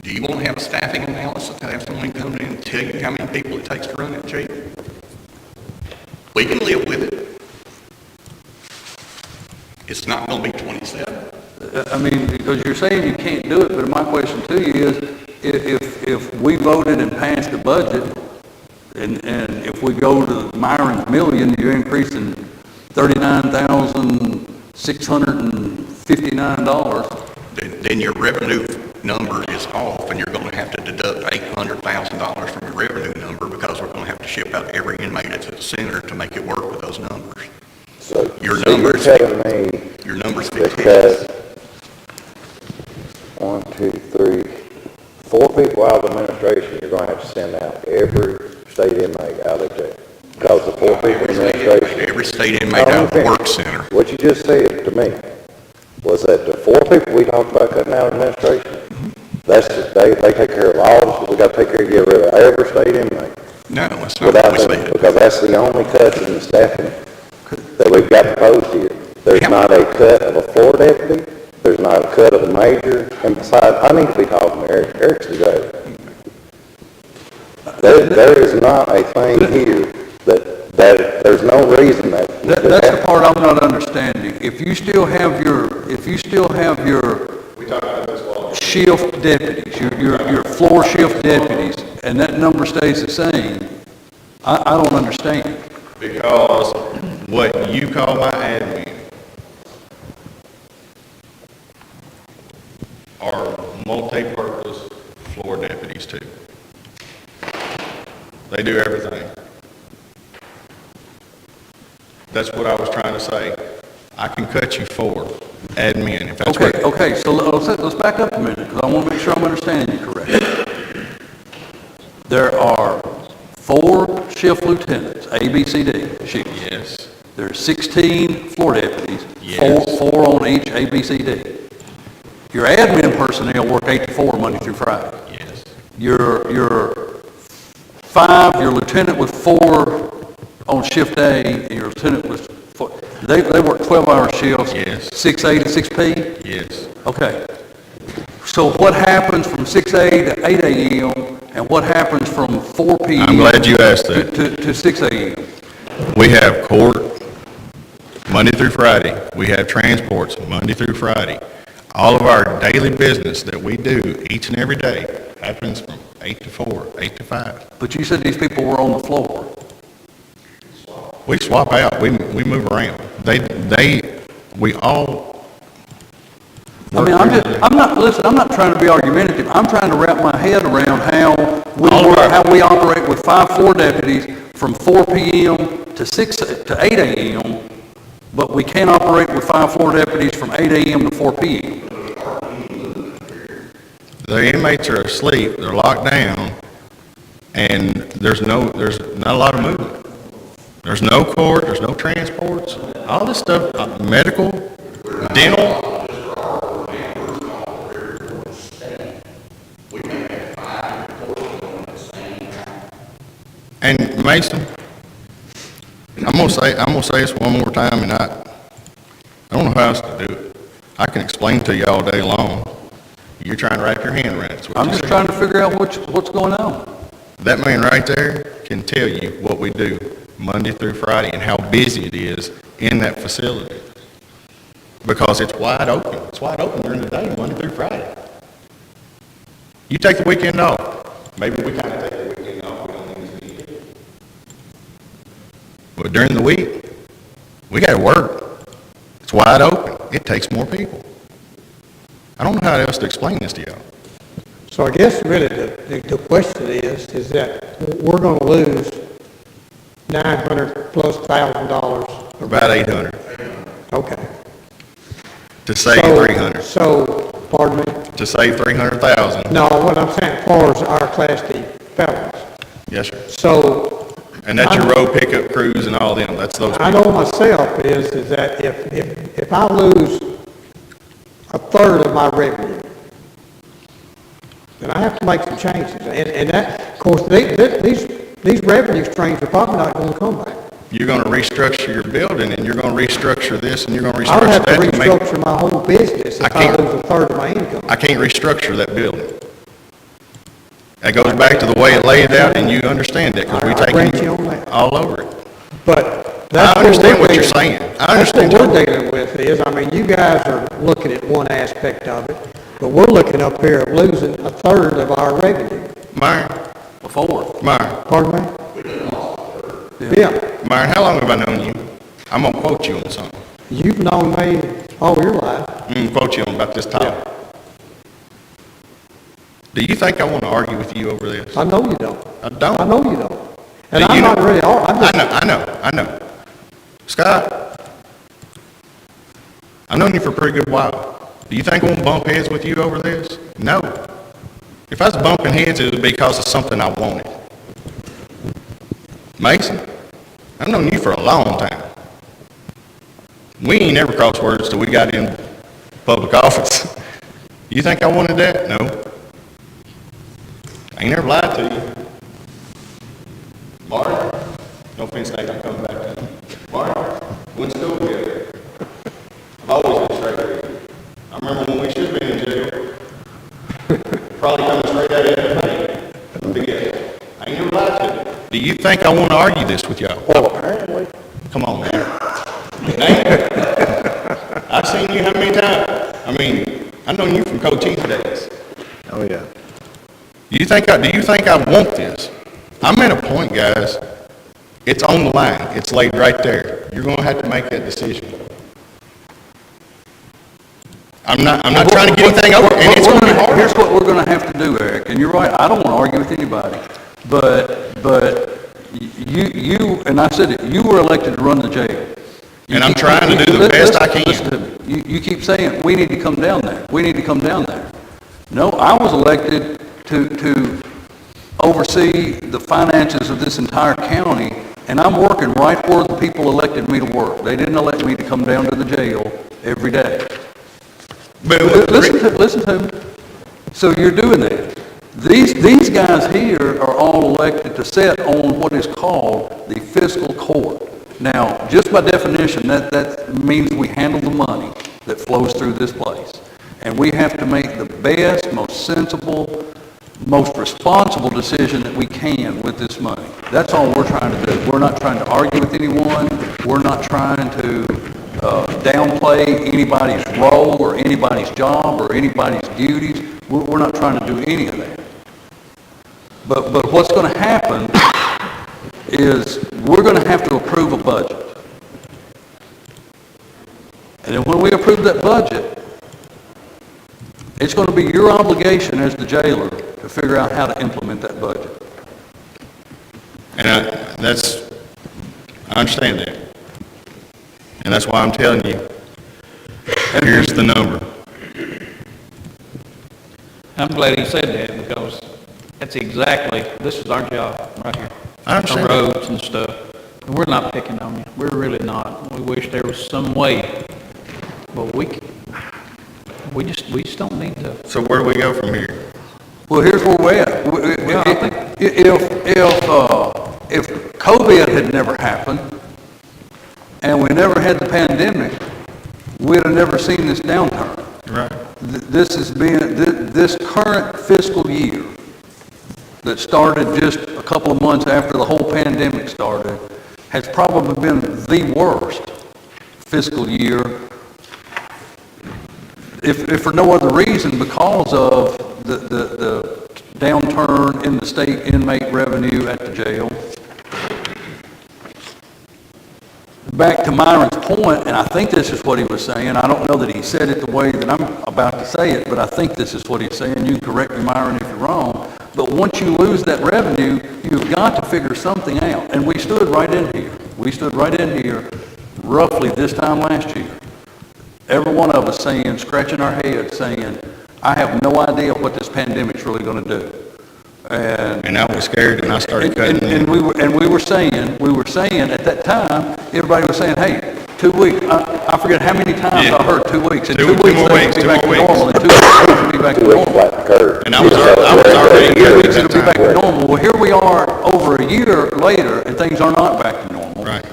Do you want to have a staffing analysis to have someone come in and tell you how many people it takes to run that jail? We can live with it. It's not going to be 27. I mean, because you're saying you can't do it, but my question to you is, if we voted and passed the budget, and if we go to Myron's million, you're increasing $39,659. Then your revenue number is off, and you're going to have to deduct $800,000 from your revenue number, because we're going to have to ship out every inmate at the center to make it work with those numbers. So Your so you're numbers- telling me Your number's that fictitious. 1, 2, 3, 4 people out of administration, you're going to have to send out every state inmate out of jail. Because the 4 people in administration. Every state inmate out of the work center. What you just said to me was that the 4 people we talked about cutting out of administration, that's, they take care of all, we got to take care of, get rid of every state inmate. No, that's not what Without we them, said. because that's the only cuts in the staffing that we've got proposed here. There's not a cut of a floor deputy, there's not a cut of a major, and besides, I need to be talking to Eric. Eric's the judge. There is not a thing here that there's no reason that. That's the part I'm not understanding. If you still have your shift deputies, your floor shift deputies, and that number stays the same, I don't understand. Because what you call my admin are multi-purpose floor deputies too. They do everything. That's what I was trying to say. I can cut you 4 admin if that's Okay, what. okay, so let's back up a minute, because I want to make sure I'm understanding you correctly. There are 4 shift lieutenants, A, B, C, D, shifts. Yes, There's 16 floor deputies, Yes. four on each A, B, C, D. Your admin personnel work 8 to 4, Monday through Friday. yes, Your 5, your lieutenant with 4 on shift A, and your lieutenant with 4, they work 12-hour shifts? Yes. 6A to 6P? yes. Okay. So what happens from 6A to 8 a.m., and what happens from 4 p.m.? I'm glad you asked that. To 6 a.m.? We have court Monday through Friday. We have transports Monday through Friday. All of our daily business that we do each and every day happens from 8 to 4, 8 to 5. But you said these people were on the floor. We swap out, we move around. We all. I mean, I'm not trying to be argumentative. I'm trying to wrap my head around how we operate with 5 floor deputies from 4 p.m. to 8 a.m., but we can't operate with 5 floor deputies from 8 a.m. to 4 p.m. The inmates are asleep, they're locked down, and there's not a lot of movement. There's no court, there's no transports, all this stuff, medical, dental. And Mason, I'm gonna say this one more time, and I don't know how else to do it. I can explain to you all day long. You're trying to wrap your hand around it. I'm just trying to figure out what's going on. That man right there can tell you what we do Monday through Friday and how busy it is in that facility. Because it's wide open. It's wide open during the day, Monday through Friday. You take the weekend off. Maybe we kind of take the weekend off. We don't need to be here. But during the week, we got to work. It's wide open. It takes more people. I don't know how else to explain this to y'all. So I guess really the question is that we're going to lose $900 plus $1,000. About 800 Okay. to save So- 300. So, pardon me? To save 300,000. No, what I'm saying, as far as our Class D felons. Yes, sir. So, And that's your road pickup crews and all them. That's those I people. know myself is that if I lose a third of my revenue, then I have to make some changes. And that, of course, these revenue streams are probably not going to come back. You're going to restructure your building, and you're going to restructure this, and you're going to I would restructure have to that to make. restructure my whole business if I can't- lose a third of my income. I can't restructure that building. That goes back to the way it laid out, and you understand that, because we I take grant you it on that. all over it. But that's I understand we're what you're dealing- saying. I understand That's what what- we're dealing with is, I mean, you guys are looking at one aspect of it, but we're looking up here at losing a third of our revenue. Myron, Myron, Pardon me? Yeah. Myron, how long have I known you? I'm going to quote you on something. You've known me all your life. I'm going to quote you on about this topic. Do you think I want to argue with you over this? I know you don't. I don't. I know you don't. And Do I'm you not know- really, I'm just, I know. Scott, I've known you for a pretty good while. Do you think I won't bump heads with you over this? No. If I was bumping heads, it would be because of something I wanted. Mason, I've known you for a long time. We ain't never crossed words till we got in public office. You think I wanted that? No. I ain't never lied to you. Martin, no offense, Nate, I'm coming back to you. Martin, went to school together. I've always been straight with you. I remember when we should have been in jail. Probably coming straight out of the pain. Together. I ain't never lied to you. Do you think I want to argue this with y'all? Well, apparently. Come on, man. Nate, I've seen you how many times? I mean, I've known you from Coach Chief days. Oh, yeah. Do you think I want this? I'm at a point, guys, it's on the line. It's laid right there. You're gonna have to make that decision. I'm not trying to get anything over, and it's gonna be hard. Here's what we're gonna have to do, Eric, and you're right, I don't wanna argue with anybody, but you, and I said it, you were elected to run the jail. And I'm trying to do the best I can. Listen to me. You keep saying, we need to come down there, we need to come down there. No, I was elected to oversee the finances of this entire county, and I'm working right where the people elected me to work. They didn't elect me to come down to the jail every day. But Listen to me. So you're doing that. These guys here are all elected to sit on what is called the fiscal court. Now, just by definition, that means we handle the money that flows through this place. And we have to make the best, most sensible, most responsible decision that we can with this money. That's all we're trying to do. We're not trying to argue with anyone. We're not trying to downplay anybody's role or anybody's job or anybody's duties. We're not trying to do any of that. But what's going to happen is we're going to have to approve a budget. And then when we approve that budget, it's going to be your obligation as the jailer to figure out how to implement that budget. And I understand that. And that's why I'm telling you, here's the number. I'm glad he said that, because that's exactly, this is our job right here. I understand. The roads and stuff. And we're not picking on you. We're really not. We wish there was some way, but we just don't need to. So where do we go from here? Well, here's where we're at. If COVID had never happened, and we never had the pandemic, we'd have never seen this downturn. Right. This has been, this current fiscal year that started just a couple of months after the whole pandemic started has probably been the worst fiscal year, if for no other reason, because of the downturn in the state inmate revenue at the jail. Back to Myron's point, and I think this is what he was saying. I don't know that he said it the way that I'm about to say it, but I think this is what he's saying. You can correct me, Myron, if you're wrong. But once you lose that revenue, you've got to figure something out. And we stood right in here. We stood right in here roughly this time last year. Every one of us saying, scratching our heads, saying, I have no idea what this pandemic's really going to do. And I was scared, and I started cutting. And we were saying at that time, everybody was saying, hey, 2 weeks. I forget how many times I heard 2 weeks. In 2 weeks, more weeks, it'll be back to 2 more normal. In 2 weeks, it'll be back to normal. And I was already In 2 good weeks, at it'll be that back to time. normal. Well, here we are over a year later, and things are not back to normal. Right.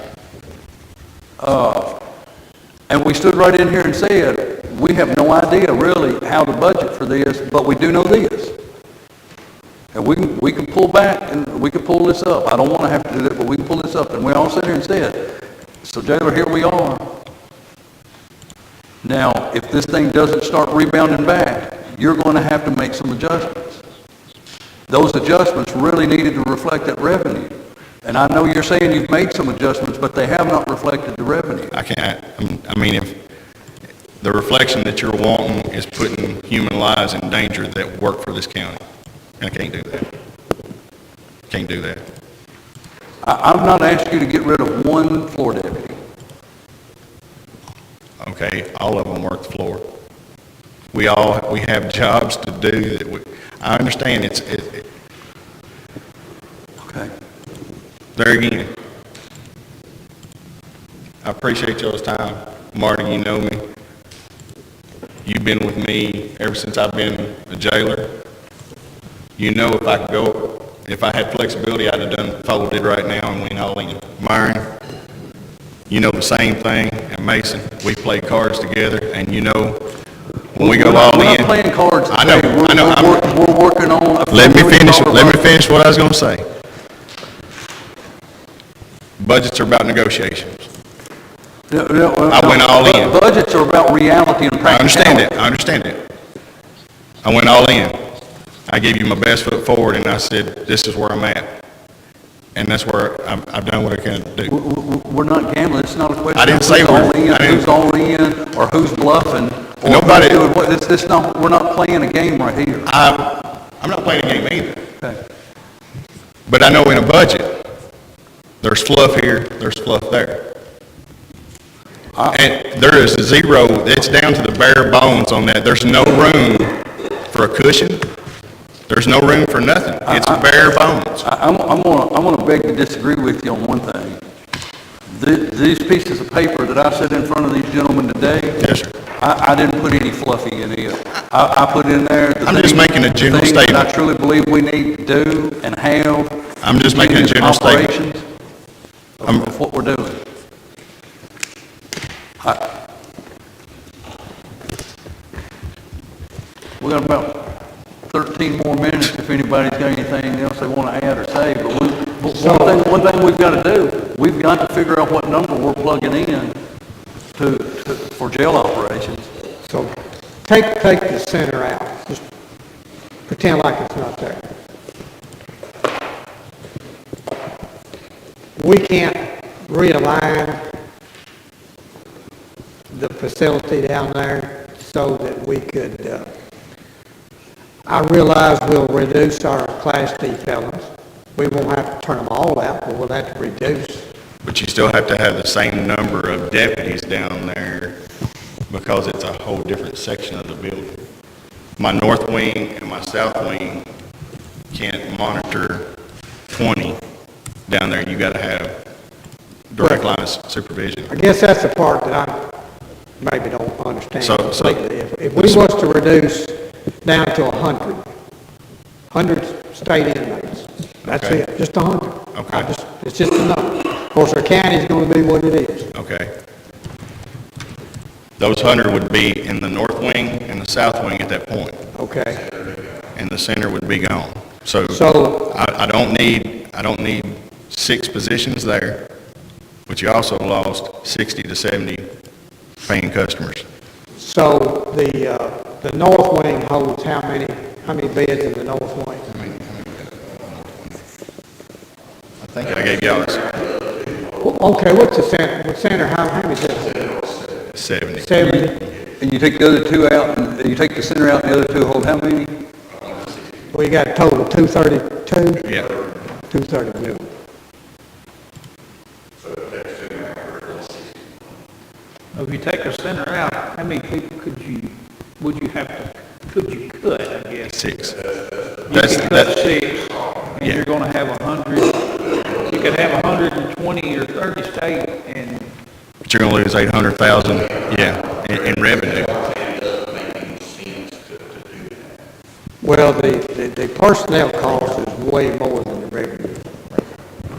And we stood right in here and said, we have no idea really how to budget for this, but we do know this. And we can pull back and we can pull this up. I don't want to have to do that, but we can pull this up. And we all sat here and said, so jailer, here we are. Now, if this thing doesn't start rebounding back, you're going to have to make some adjustments. Those adjustments really needed to reflect that revenue. And I know you're saying you've made some adjustments, but they have not reflected the revenue. If the reflection that you're wanting is putting human lives in danger that work for this county, I can't do that. Can't do that. I've not asked you to get rid of one floor deputy. Okay, all of them work the floor. We have jobs to do that I understand Okay. there again. I appreciate y'all's time. Marty, you know me. You've been with me ever since I've been a jailer. You know, if I had flexibility, I'd have done folded right now and went all in. Myron, you know the same thing. And Mason, we played cards together, and you know, when we go all in. We're not playing cards I know. We're working on. Let me finish what I was going to say. Budgets are about negotiations. I went all in. Budgets are about reality and practicality. I understand that. I went all in. I gave you my best foot forward, and I said, this is where I'm at. And that's where I've done what I can do. We're not gambling, it's not a question I didn't of say who's we're- all in, I didn't- who's all in, or who's bluffing. or Nobody- who's doing what. We're not playing a game right here. I'm not playing a game either. Okay. But I know in a budget, there's fluff here, there's fluff there. And there is zero, it's down to the bare bones on that. There's no room for a cushion. There's no room for nothing. It's bare bones. I'm gonna beg to disagree with you on one thing. These pieces of paper that I set in front of these gentlemen today. Yes, sir. I didn't put any fluffy in it. I put in there the I'm just things- making a general things that statement. I truly believe we need to do and have. I'm just making a general statement. Operations of what we're doing. We got about 13 more minutes if anybody's got anything else they want to add or say, but one thing we've got to do, we've got to figure out what number we're plugging in for jail operations. So take the center out, just pretend like it's not there. We can't realign the facility down there so that we could, I realize we'll reduce our Class D felons. We won't have to turn them all out, but we'll have to reduce. But you still have to have the same number of deputies down there because it's a whole different section of the building. My north wing and my south wing can't monitor 20 down there. You got to have direct line of supervision. I guess that's the part that I maybe don't understand So- completely. If we was to reduce down to 100 state inmates, that's Okay. it, just 100. Okay. It's just enough. Of course, our county's gonna be what it is. Okay. Those 100 would be in the north wing and the south wing at that point, Okay? and the center would be gone. So So- I don't need 6 positions there, but you also lost 60 to 70 paying customers. So the north wing holds how many beds in the north wing? I think I gave y'all Okay, what's the center? The center, how many is it? 70. 70? And you take the other two out, and you take the center out, and the other two hold how many? We got a total of 232? Yeah. 232. If you take a center out, how many people could you cut, I guess? 6. You could cut 6, and Yeah. you're gonna have 100, you could have 120 or 30 state, and But you're going to lose 800,000, yeah, in revenue. Well, the personnel cost is way more than the revenue.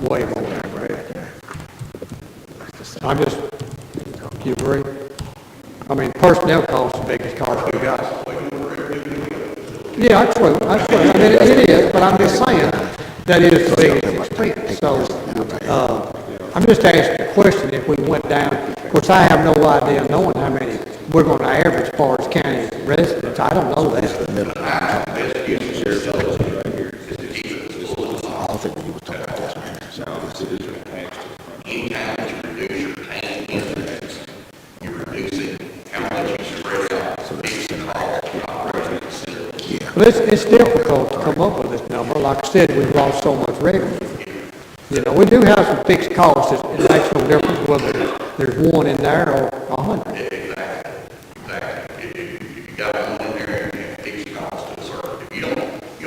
Way more than the revenue. Do you agree? I mean, personnel cost is the biggest cost we got. Yeah, that's true. I mean, it is, but I'm just saying, that is the biggest expense. So, I'm just asking a question, if we went down, of course, I have no idea knowing how many we're going to average as far as county residents. I don't know that. I don't think you were talking about this, man. Anytime you reduce your tax index, you're reducing how much you spread out fixed costs and operating expenses. But it's difficult to come up with this number. Like I said, we've lost so much revenue. You know, we do have some fixed costs. It makes no difference whether there's one in there or 100. Exactly. If you got one in there, you have fixed costs to serve. If you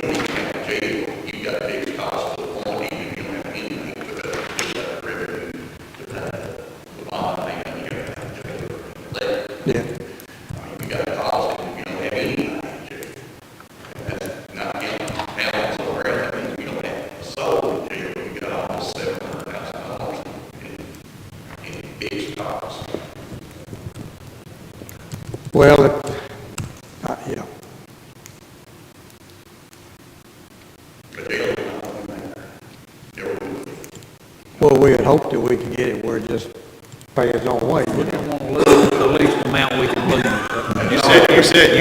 don't even have a jail, you've got fixed costs to the point, even if you don't have anything to the revenue, to the bond thing, you don't have a jail. Yeah. You got a cost, and you don't have anything in jail. That's not counting pounds or anything, you don't have a soul in jail, you got almost $700,000 in fixed costs. Well, yeah. Well, we had hoped that we could get it where it just pay its own way. we don't want to lose the least amount we can lose. You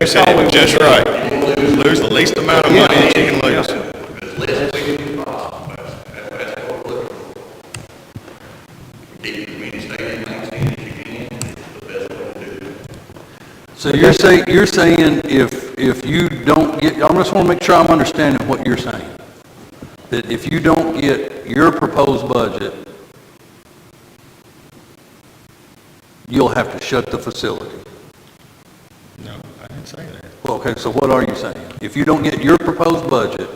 said it just right. lose the least amount of money that you can lose. As less as possible, that's what we're looking for. Get as many state inmates in as you can, the best way to do it. So you're saying if you don't get, I just want to make sure I'm understanding what you're saying. That if you don't get your proposed budget, you'll have to shut the facility. No, I didn't say that. Well, okay, so what are you saying? If you don't get your proposed budget,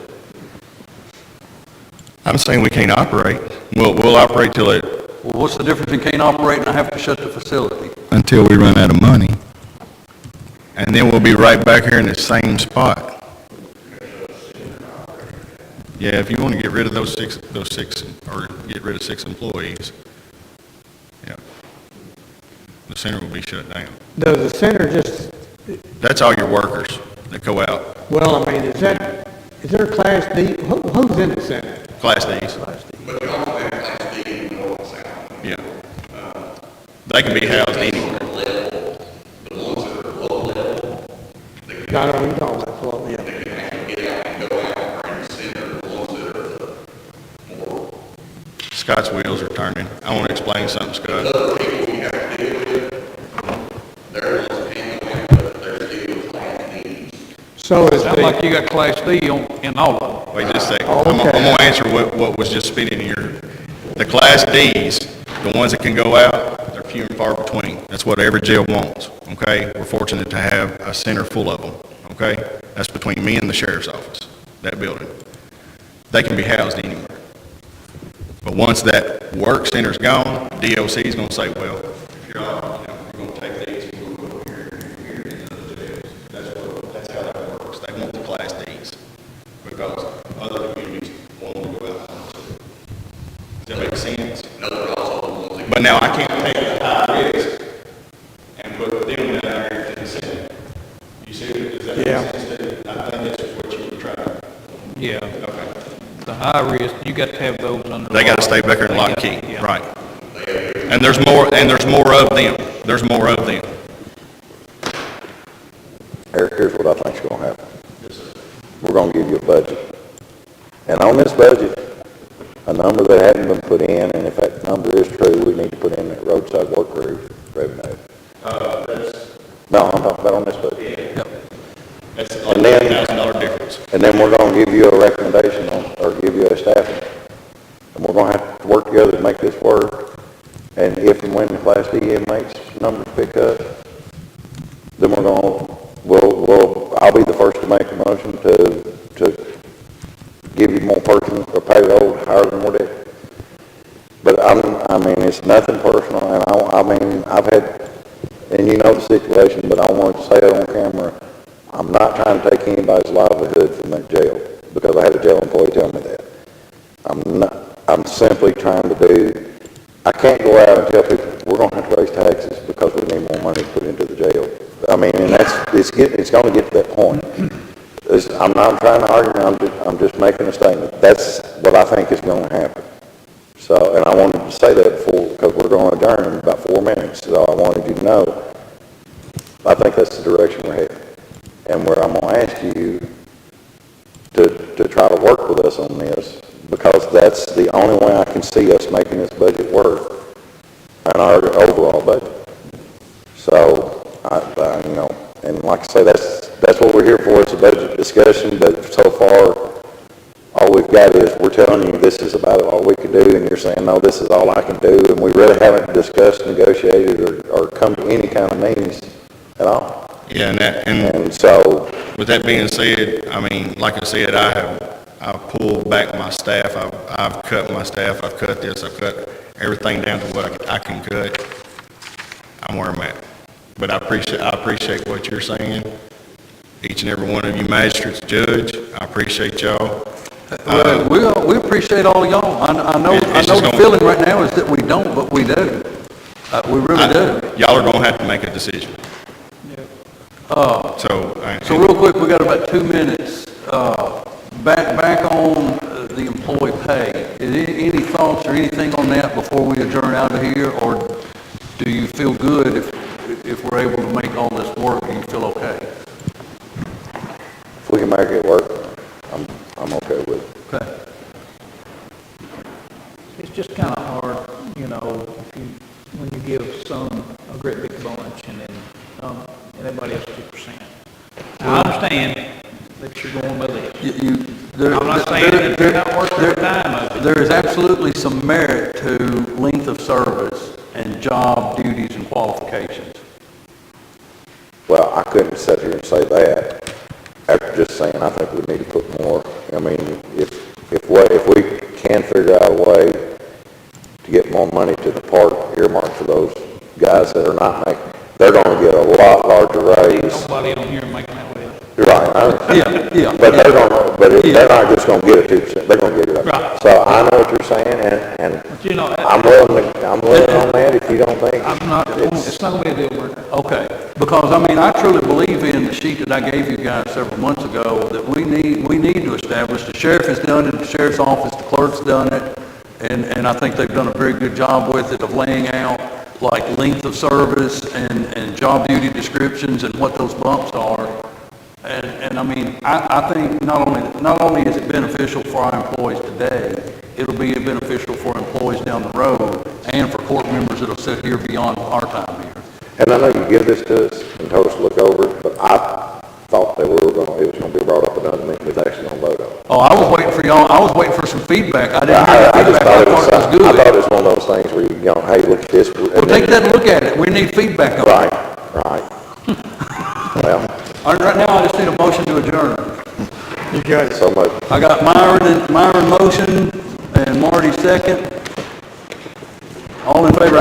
I'm saying we can't operate. We'll operate till it, well, what's the difference in can't operate and I have to shut the facility? until we run out of money. And then we'll be right back here in the same spot. Yeah, if you want to get rid of those six, or get rid of 6 employees, yeah, the center will be shut down. Does the center just, That's all your workers that go out, well, I mean, is there a Class D, who's in the center? Class Ds. But you also have Class D in the North and South. Yeah. They can be housed anywhere. Level, the ones that are low level, they can I don't know, talking about flow, yeah. actually get out and go out and center, the ones that are the more Scott's wheels are turning. I want to explain something, Scott. other people you have to deal with, they're the ones that can't go out, but they're still Class Ds. So is Sounds like you got Class D in all of them. Wait just a second. Oh, I'm okay. going to answer what was just spitting here. The Class Ds, the ones that can go out, they're few and far between. That's what every jail wants, okay? We're fortunate to have a center full of them, okay? That's between me and the sheriff's office, that building. They can be housed anywhere. But once that work center's gone, DOC is going to say, well, if you're all, you're going to take these and move over here and here and into the jails. That's how that works. They want the Class Ds because other communities want them to go out. Does that make sense? No, but also the ones that But now I can't take the high risk and put them down there in the center. You see, does that Yeah. make sense to you? I think that's what you were trying. Yeah, Okay. the high risk, you got to have those under. They got to lock. stay back there and They lock got- key, yeah. right? And there's more of them. There's more of them. Eric, here's what I think's gonna happen. We're gonna give you a budget. And on this budget, a number that hadn't been put in, and if that number is true, we need to put in that roadside work revenue. No, I'm talking about on this budget. That's And then- $11,000 difference. And then we're gonna give you a recommendation on, or give you a staffing. And we're gonna have to work together to make this work. And if and when the Class D inmates numbers pick up, then I'll be the first to make a motion to give you more person, or payroll, hire them more deputies. But I mean, it's nothing personal, and I've had, and you know the situation, but I want to say it on camera, I'm not trying to take anybody's livelihood from that jail, because I had a jail employee tell me that. I'm simply trying to I can't go out and tell people, we're gonna have to raise taxes because we need more money to put into the jail. I mean, and it's gonna get to that point. I'm not trying to argue, I'm just making a statement. That's what I think is gonna happen. So, and I wanted to say that before, because we're gonna adjourn in about 4 minutes, so I wanted you to know, I think that's the direction we're headed. And where I'm gonna ask you to try to work with us on this, because that's the only way I can see us making this budget work and our overall budget. So, and like I say, that's what we're here for, is a budget discussion, but so far, all we've got is, we're telling you this is about all we can do, and you're saying, no, this is all I can do, and we really haven't discussed, negotiated, or come to any kind of meetings at all. Yeah, and And so, with that being said, I mean, like I said, I've pulled back my staff, I've cut my staff, I've cut this, I've cut everything down to what I can cut. I'm where I'm at. But I appreciate what you're saying. Each and every one of you magistrates, judge, I appreciate y'all. We appreciate all of y'all. I know It's the just gonna- feeling right now is that we don't, but we do. We really do. Y'all are gonna have to make a decision. So Real quick, we got about 2 minutes. Back on the employee pay. Any thoughts or anything on that before we adjourn out of here? Or do you feel good if we're able to make all this work? Do you feel okay? make it work, I'm okay with it. Okay. It's just kind of hard, you know, if you, when you give some a great big bunch and then, and everybody else 2%. I understand that you're going by this. I'm not saying that they're not worth their time of it. There is absolutely some merit to length of service and job duties and qualifications. Well, I couldn't sit here and say that, after just saying, I think we need to put more. I mean, if we can figure out a way to get more money to the park earmarked for those guys that are not making, they're gonna get a lot larger raise. Nobody on here making that way. Right, Yeah. but they're not just gonna get a 2%, they're gonna get it up. Right. So I know what you're saying, and But you know, I'm willing on that if you don't think. I'm not, it's not gonna be a deal breaker. Okay, because I mean, I truly believe in the sheet that I gave you guys several months ago, that we need to establish, the sheriff has done it, the sheriff's office, the clerk's done it, and I think they've done a very good job with it of laying out like length of service and job duty descriptions and what those bumps are. And I mean, I think not only is it beneficial for our employees today, it'll be beneficial for employees down the road and for court members that'll sit here beyond our time here. And I know you give this to us and told us to look over it, but I thought that it was gonna be brought up another meeting, was actually gonna vote on it. Oh, I was waiting for y'all, I was waiting for some feedback. I didn't hear I any just feedback. thought it was, I thought it was I thought good. it was one of those things where you go, hey, look at this. Well, take that look at it. We need feedback on it. Right. Well, All right, right now, I just need a motion to adjourn. You got it. so much. I got Myron motion and Marty second. All in favor,